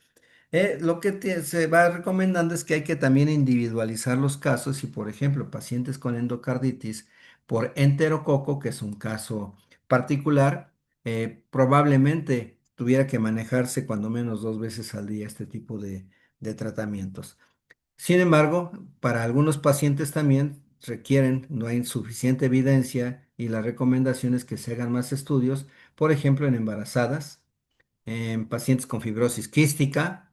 Lo que se va recomendando es que hay que también individualizar los casos y, por ejemplo, pacientes con endocarditis por enterococo, que es un caso particular, probablemente tuviera que manejarse cuando menos 2 veces al día este tipo de tratamientos. Sin embargo, para algunos pacientes también requieren, no hay suficiente evidencia y la recomendación es que se hagan más estudios, por ejemplo, en embarazadas, en pacientes con fibrosis quística,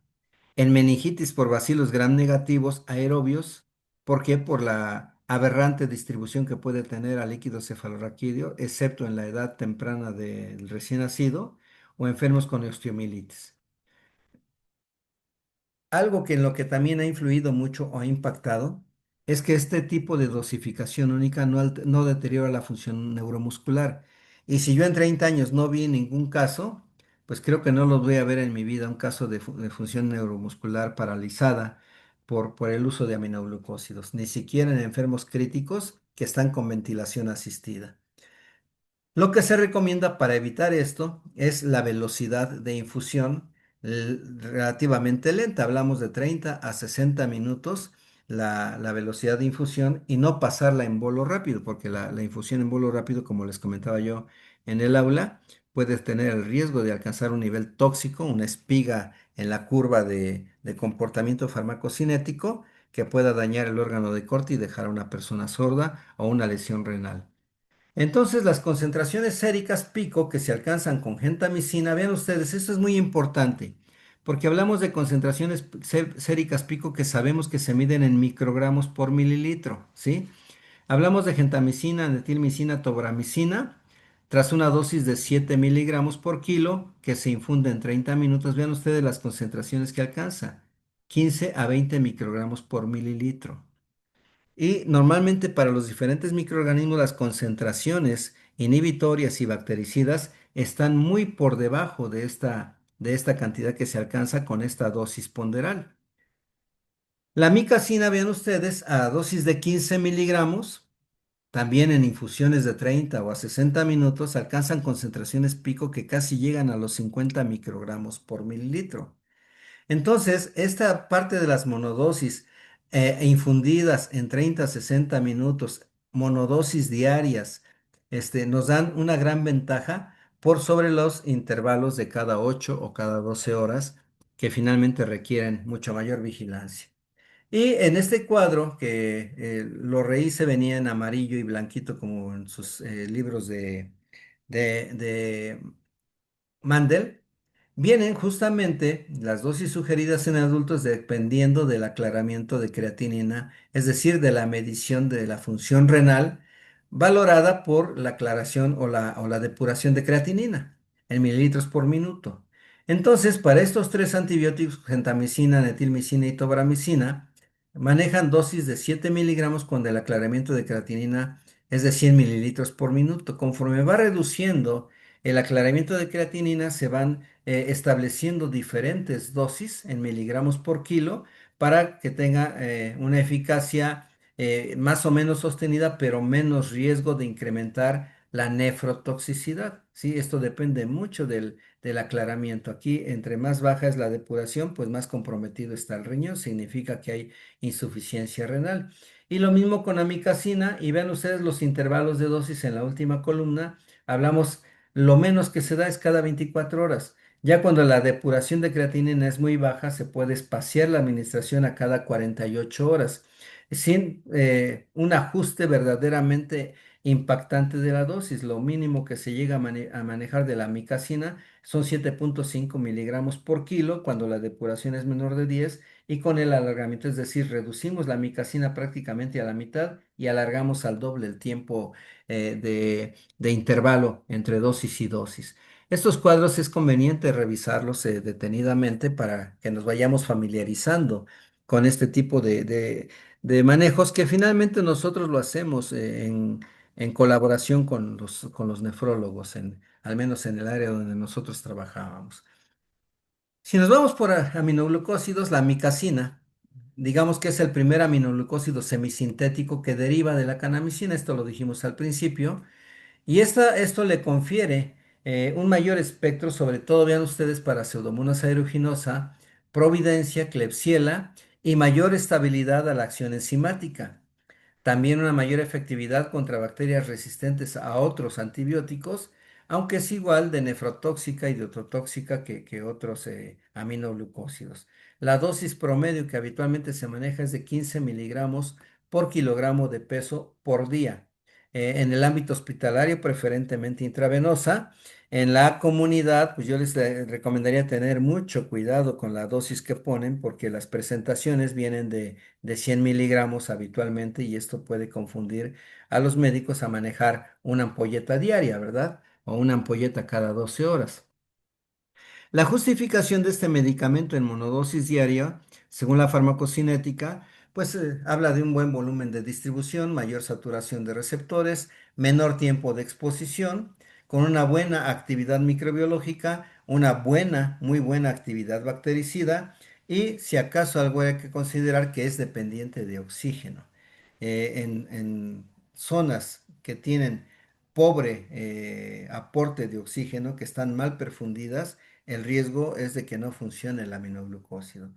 en meningitis por bacilos gram negativos aerobios. ¿Por qué? Por la aberrante distribución que puede tener al líquido cefalorraquídeo, excepto en la edad temprana del recién nacido, o enfermos con osteomielitis. Algo que en lo que también ha influido mucho o ha impactado es que este tipo de dosificación única no deteriora la función neuromuscular. Y si yo en 30 años no vi ningún caso, pues creo que no lo voy a ver en mi vida, un caso de función neuromuscular paralizada por el uso de aminoglucósidos, ni siquiera en enfermos críticos que están con ventilación asistida. Lo que se recomienda para evitar esto es la velocidad de infusión relativamente lenta. Hablamos de 30 a 60 minutos la velocidad de infusión y no pasarla en bolo rápido, porque la infusión en bolo rápido, como les comentaba yo en el aula, puede tener el riesgo de alcanzar un nivel tóxico, una espiga en la curva de comportamiento farmacocinético que pueda dañar el órgano de corte y dejar a una persona sorda o una lesión renal. Entonces, las concentraciones séricas pico que se alcanzan con gentamicina, vean ustedes, esto es muy importante, porque hablamos de concentraciones séricas pico que sabemos que se miden en microgramos por mililitro, ¿sí? Hablamos de gentamicina, metilmicina, tobramicina, tras una dosis de 7 miligramos por kilo que se infunde en 30 minutos. Vean ustedes las concentraciones que alcanza, 15 a 20 microgramos por mililitro. Y normalmente para los diferentes microorganismos las concentraciones inhibitorias y bactericidas están muy por debajo de esta cantidad que se alcanza con esta dosis ponderal. La micacina, vean ustedes, a dosis de 15 miligramos, también en infusiones de 30 o a 60 minutos, alcanzan concentraciones pico que casi llegan a los 50 microgramos por mililitro. Entonces, esta parte de las monodosis infundidas en 30 a 60 minutos, monodosis diarias, nos dan una gran ventaja por sobre los intervalos de cada 8 o cada 12 horas que finalmente requieren mucha mayor vigilancia. Y en este cuadro, que lo rehice, venía en amarillo y blanquito como en sus libros de Mandel, vienen justamente las dosis sugeridas en adultos dependiendo del aclaramiento de creatinina, es decir, de la medición de la función renal valorada por la aclaración o la depuración de creatinina en mililitros por minuto. Entonces, para estos tres antibióticos, gentamicina, netilmicina y tobramicina, manejan dosis de 7 miligramos cuando el aclaramiento de creatinina es de 100 mililitros por minuto. Conforme va reduciendo el aclaramiento de creatinina, se van estableciendo diferentes dosis en miligramos por kilo para que tenga una eficacia más o menos sostenida, pero menos riesgo de incrementar la nefrotoxicidad. ¿Sí? Esto depende mucho del aclaramiento. Aquí, entre más baja es la depuración, pues más comprometido está el riñón, significa que hay insuficiencia renal. Y lo mismo con amicacina, y vean ustedes los intervalos de dosis en la última columna. Hablamos, lo menos que se da es cada 24 horas. Ya cuando la depuración de creatinina es muy baja, se puede espaciar la administración a cada 48 horas, sin un ajuste verdaderamente impactante de la dosis. Lo mínimo que se llega a manejar de la amicacina son 7.5 miligramos por kilo cuando la depuración es menor de 10 y con el alargamiento, es decir, reducimos la amicacina prácticamente a la mitad y alargamos al doble el tiempo de intervalo entre dosis y dosis. Estos cuadros es conveniente revisarlos detenidamente para que nos vayamos familiarizando con este tipo de manejos que finalmente nosotros lo hacemos en colaboración con los nefrólogos, al menos en el área donde nosotros trabajábamos. Si nos vamos por aminoglucósidos, la amicacina, digamos que es el primer aminoglucósido semisintético que deriva de la canamicina, esto lo dijimos al principio. Y esto le confiere un mayor espectro, sobre todo, vean ustedes, para Pseudomonas aeruginosa, Providencia, Klebsiella, y mayor estabilidad a la acción enzimática. También una mayor efectividad contra bacterias resistentes a otros antibióticos, aunque es igual de nefrotóxica y de ototóxica que otros aminoglucósidos. La dosis promedio que habitualmente se maneja es de 15 miligramos por kilogramo de peso por día. En el ámbito hospitalario, preferentemente intravenosa. En la comunidad, pues yo les recomendaría tener mucho cuidado con la dosis que ponen porque las presentaciones vienen de 100 miligramos habitualmente y esto puede confundir a los médicos a manejar una ampolleta diaria, ¿verdad? O una ampolleta cada 12 horas. La justificación de este medicamento en monodosis diaria, según la farmacocinética, pues habla de un buen volumen de distribución, mayor saturación de receptores, menor tiempo de exposición, con una buena actividad microbiológica, una buena, muy buena actividad bactericida y si acaso algo hay que considerar que es dependiente de oxígeno. En zonas que tienen pobre aporte de oxígeno, que están mal perfundidas, el riesgo es de que no funcione el aminoglucósido.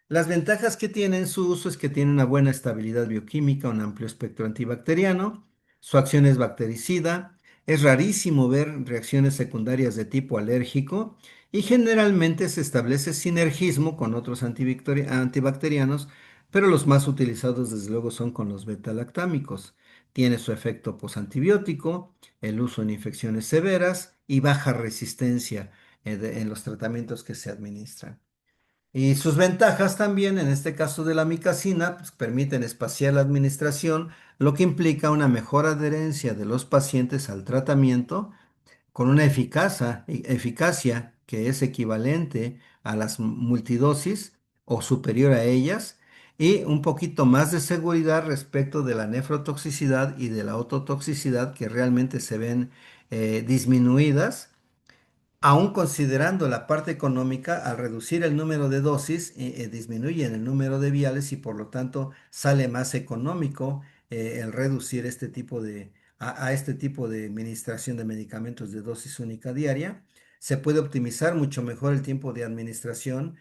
Las ventajas que tiene en su uso es que tiene una buena estabilidad bioquímica, un amplio espectro antibacteriano, su acción es bactericida, es rarísimo ver reacciones secundarias de tipo alérgico y generalmente se establece sinergismo con otros antibacterianos, pero los más utilizados desde luego son con los beta-lactámicos. Tiene su efecto posantibiótico, el uso en infecciones severas y baja resistencia en los tratamientos que se administran. Y sus ventajas también, en este caso de la micacina, pues, permiten espaciar la administración, lo que implica una mejor adherencia de los pacientes al tratamiento con una eficacia que es equivalente a las multidosis o superior a ellas, y un poquito más de seguridad respecto de la nefrotoxicidad y de la ototoxicidad que realmente se ven disminuidas. Aún considerando la parte económica, al reducir el número de dosis, disminuyen el número de viales y por lo tanto sale más económico el reducir a este tipo de administración de medicamentos de dosis única diaria. Se puede optimizar mucho mejor el tiempo de administración.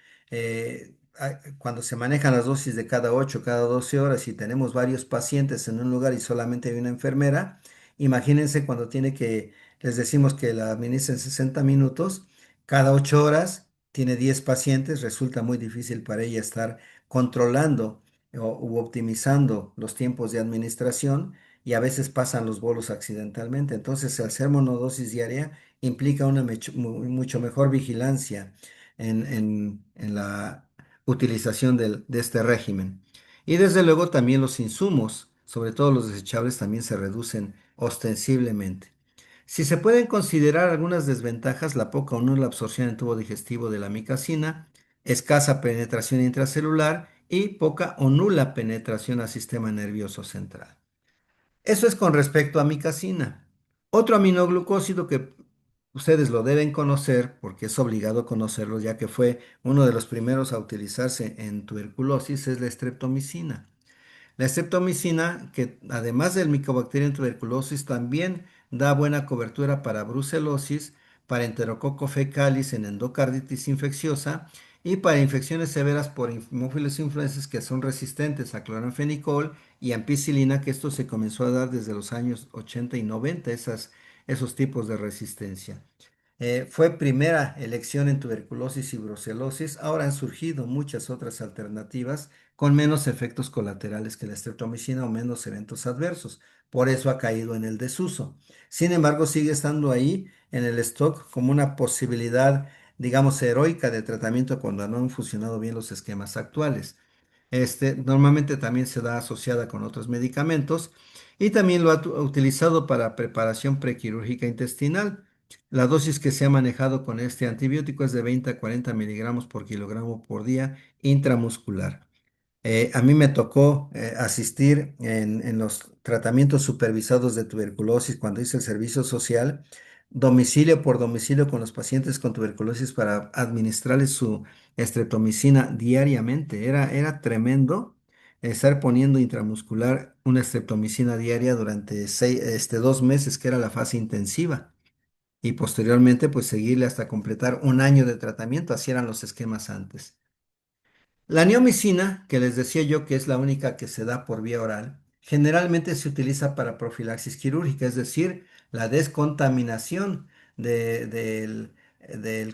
Cuando se manejan las dosis de cada 8, cada 12 horas y tenemos varios pacientes en un lugar y solamente hay una enfermera, imagínense cuando les decimos que la administren 60 minutos, cada 8 horas, tiene 10 pacientes, resulta muy difícil para ella estar controlando u optimizando los tiempos de administración y a veces pasan los bolos accidentalmente. Entonces, el hacer monodosis diaria implica una mucho mejor vigilancia en la utilización de este régimen. Y desde luego también los insumos, sobre todo los desechables, también se reducen ostensiblemente. Si se pueden considerar algunas desventajas, la poca o nula absorción en tubo digestivo de la micacina, escasa penetración intracelular y poca o nula penetración al sistema nervioso central. Eso es con respecto a micacina. Otro aminoglucósido que ustedes lo deben conocer, porque es obligado conocerlo, ya que fue uno de los primeros a utilizarse en tuberculosis, es la streptomicina. La streptomicina, que además del Mycobacterium tuberculosis, también da buena cobertura para brucelosis, para enterococo fecalis en endocarditis infecciosa y para infecciones severas por Haemophilus influenzae que son resistentes a cloranfenicol y ampicilina, que esto se comenzó a dar desde los años 80 y 90, esos tipos de resistencia. Fue primera elección en tuberculosis y brucelosis. Ahora han surgido muchas otras alternativas con menos efectos colaterales que la streptomicina o menos eventos adversos. Por eso ha caído en el desuso. Sin embargo, sigue estando ahí en el stock como una posibilidad, digamos, heroica de tratamiento cuando no han funcionado bien los esquemas actuales. Normalmente también se da asociada con otros medicamentos y también lo ha utilizado para preparación prequirúrgica intestinal. La dosis que se ha manejado con este antibiótico es de 20 a 40 miligramos por kilogramo por día intramuscular. A mí me tocó asistir en los tratamientos supervisados de tuberculosis cuando hice el servicio social, domicilio por domicilio con los pacientes con tuberculosis para administrarles su estreptomicina diariamente. Era tremendo estar poniendo intramuscular una estreptomicina diaria durante 2 meses, que era la fase intensiva, y posteriormente pues seguirle hasta completar un año de tratamiento. Así eran los esquemas antes. La neomicina, que les decía yo que es la única que se da por vía oral, generalmente se utiliza para profilaxis quirúrgica, es decir, la descontaminación del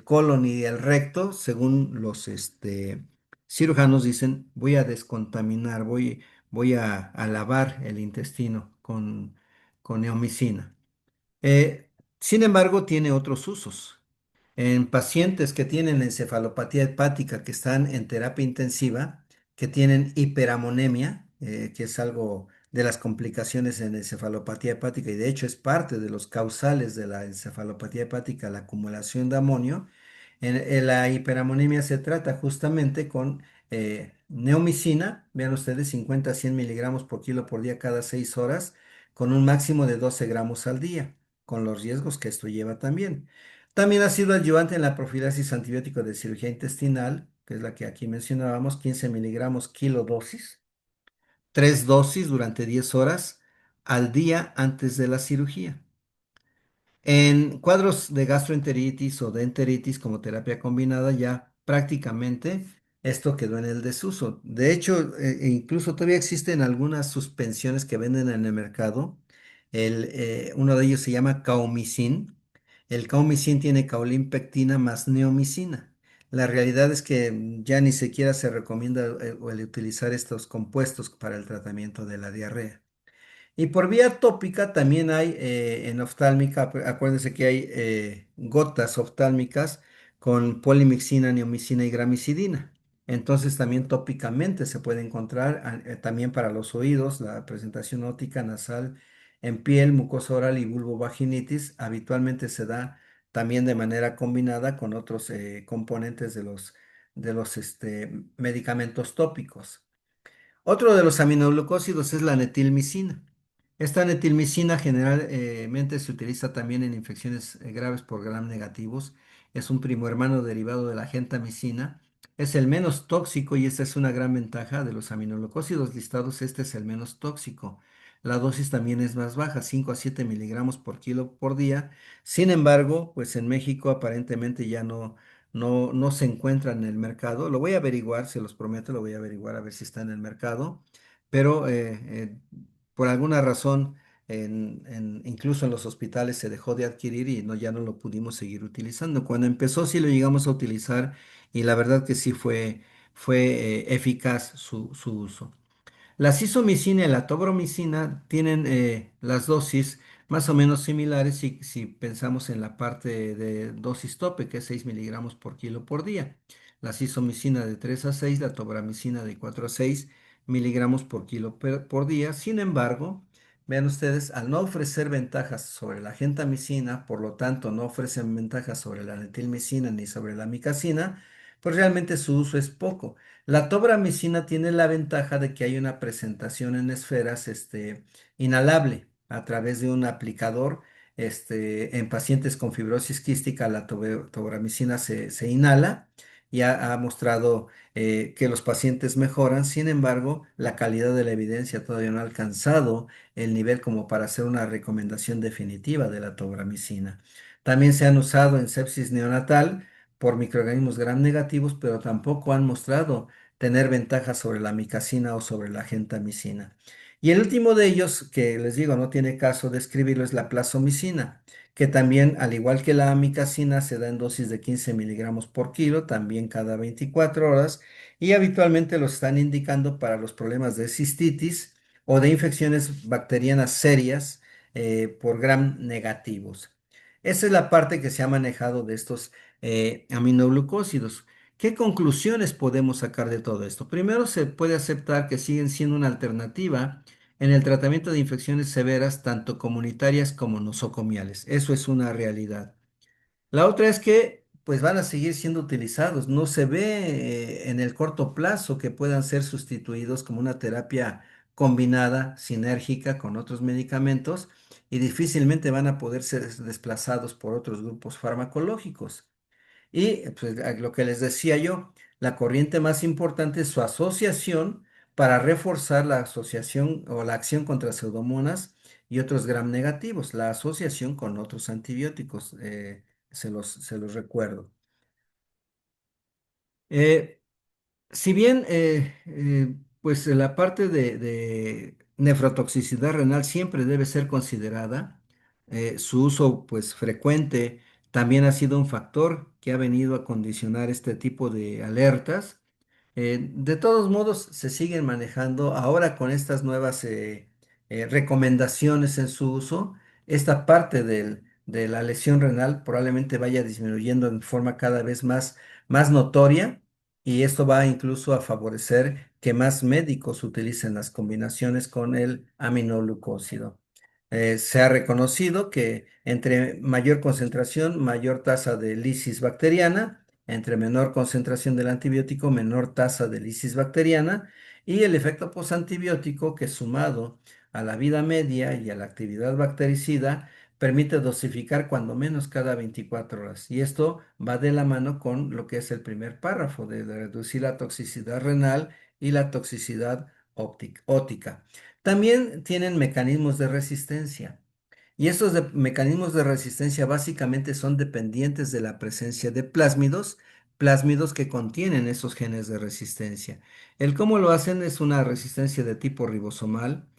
colon y el recto, según los cirujanos dicen, voy a descontaminar, voy a lavar el intestino con neomicina. Eh, Sin embargo, tiene otros usos. En pacientes que tienen encefalopatía hepática, que están en terapia intensiva, que tienen hiperamonemia, que es algo de las complicaciones en encefalopatía hepática y de hecho es parte de los causales de la encefalopatía hepática, la acumulación de amonio. En la hiperamonemia se trata justamente con neomicina, vean ustedes, 50 a 100 miligramos por kilo por día cada 6 horas, con un máximo de 12 gramos al día, con los riesgos que esto lleva también. También ha sido ayudante en la profilaxis antibiótico de cirugía intestinal, que es la que aquí mencionábamos, 15 miligramos kilodosis, 3 dosis durante 10 horas al día antes de la cirugía. En cuadros de gastroenteritis o de enteritis como terapia combinada, ya prácticamente esto quedó en el desuso. De hecho, incluso todavía existen algunas suspensiones que venden en el mercado. Uno de ellos se llama Caumicin. El Caumicin tiene caolín pectina más neomicina. La realidad es que ya ni siquiera se recomienda el utilizar estos compuestos para el tratamiento de la diarrea. Y por vía tópica también hay en oftálmica, acuérdense que hay gotas oftálmicas con polimixina, neomicina y gramicidina. Entonces también tópicamente se puede encontrar también para los oídos, la presentación óptica nasal en piel, mucosa oral y vulvovaginitis. Habitualmente se da también de manera combinada con otros componentes de los medicamentos tópicos. Otro de los aminoglucósidos es la netilmicina. Esta netilmicina generalmente se utiliza también en infecciones graves por gram negativos. Es un primo hermano derivado de la gentamicina. Es el menos tóxico y esta es una gran ventaja de los aminoglucósidos listados. Este es el menos tóxico. La dosis también es más baja, 5 a 7 miligramos por kilo por día. Sin embargo, pues en México aparentemente ya no se encuentra en el mercado. Lo voy a averiguar, se los prometo, lo voy a averiguar a ver si está en el mercado. Pero por alguna razón, incluso en los hospitales se dejó de adquirir y no, ya no lo pudimos seguir utilizando. Cuando empezó sí lo llegamos a utilizar y la verdad que sí fue eficaz su uso. La sizomicina y la tobromicina tienen las dosis más o menos similares si pensamos en la parte de dosis tope, que es 6 miligramos por kilo por día. La sizomicina de 3 a 6, la tobramicina de 4 a 6 miligramos por kilo por día. Sin embargo, vean ustedes, al no ofrecer ventajas sobre la gentamicina, por lo tanto no ofrecen ventajas sobre la netilmicina ni sobre la micacina, pues realmente su uso es poco. La tobramicina tiene la ventaja de que hay una presentación en esferas inhalable a través de un aplicador. En pacientes con fibrosis quística, la tobramicina se inhala y ha mostrado que los pacientes mejoran. Sin embargo, la calidad de la evidencia todavía no ha alcanzado el nivel como para hacer una recomendación definitiva de la tobramicina. También se han usado en sepsis neonatal por microorganismos gram negativos, pero tampoco han mostrado tener ventajas sobre la micacina o sobre la gentamicina. Y el último de ellos, que les digo, no tiene caso describirlo, es la plazomicina, que también, al igual que la amicacina, se da en dosis de 15 miligramos por kilo, también cada 24 horas, y habitualmente lo están indicando para los problemas de cistitis o de infecciones bacterianas serias por gram negativos. Esa es la parte que se ha manejado de estos aminoglucósidos. ¿Qué conclusiones podemos sacar de todo esto? Primero, se puede aceptar que siguen siendo una alternativa en el tratamiento de infecciones severas, tanto comunitarias como nosocomiales. Eso es una realidad. La otra es que pues van a seguir siendo utilizados. No se ve en el corto plazo que puedan ser sustituidos como una terapia combinada, sinérgica con otros medicamentos y difícilmente van a poder ser desplazados por otros grupos farmacológicos. Y pues, lo que les decía yo, la corriente más importante es su asociación para reforzar la asociación o la acción contra pseudomonas y otros gram negativos, la asociación con otros antibióticos, se los recuerdo. Eh, Si bien, pues la parte de nefrotoxicidad renal siempre debe ser considerada, su uso pues frecuente también ha sido un factor que ha venido a condicionar este tipo de alertas. De todos modos, se siguen manejando ahora con estas nuevas recomendaciones en su uso. Esta parte de la lesión renal probablemente vaya disminuyendo en forma cada vez más notoria y esto va incluso a favorecer que más médicos utilicen las combinaciones con el aminoglucósido. Se ha reconocido que entre mayor concentración, mayor tasa de lisis bacteriana, entre menor concentración del antibiótico, menor tasa de lisis bacteriana, y el efecto posantibiótico que sumado a la vida media y a la actividad bactericida permite dosificar cuando menos cada 24 horas. Y esto va de la mano con lo que es el primer párrafo de reducir la toxicidad renal y la toxicidad óptica. También tienen mecanismos de resistencia. Y estos mecanismos de resistencia básicamente son dependientes de la presencia de plásmidos que contienen esos genes de resistencia. El cómo lo hacen es una resistencia de tipo ribosomal,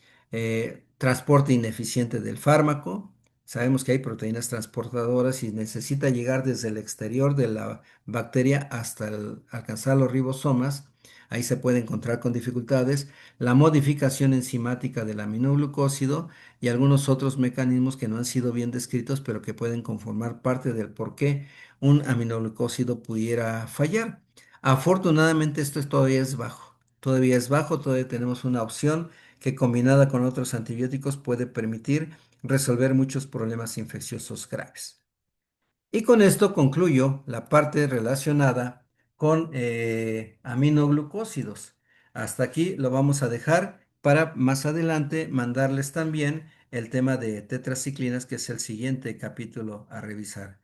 transporte ineficiente del fármaco. Sabemos que hay proteínas transportadoras y necesita llegar desde el exterior de la bacteria hasta alcanzar los ribosomas. Ahí se puede encontrar con dificultades. La modificación enzimática del aminoglucósido y algunos otros mecanismos que no han sido bien descritos, pero que pueden conformar parte del por qué un aminoglucósido pudiera fallar. Afortunadamente todavía es bajo, todavía es bajo, todavía tenemos una opción que combinada con otros antibióticos puede permitir resolver muchos problemas infecciosos graves. Y con esto concluyo la parte relacionada con aminoglucósidos. Hasta aquí lo vamos a dejar para más adelante mandarles también el tema de tetraciclinas, que es el siguiente capítulo a revisar.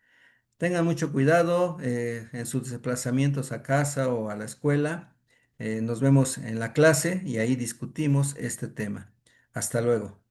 Tengan mucho cuidado en sus desplazamientos a casa o a la escuela. Nos vemos en la clase y ahí discutimos este tema. Hasta luego.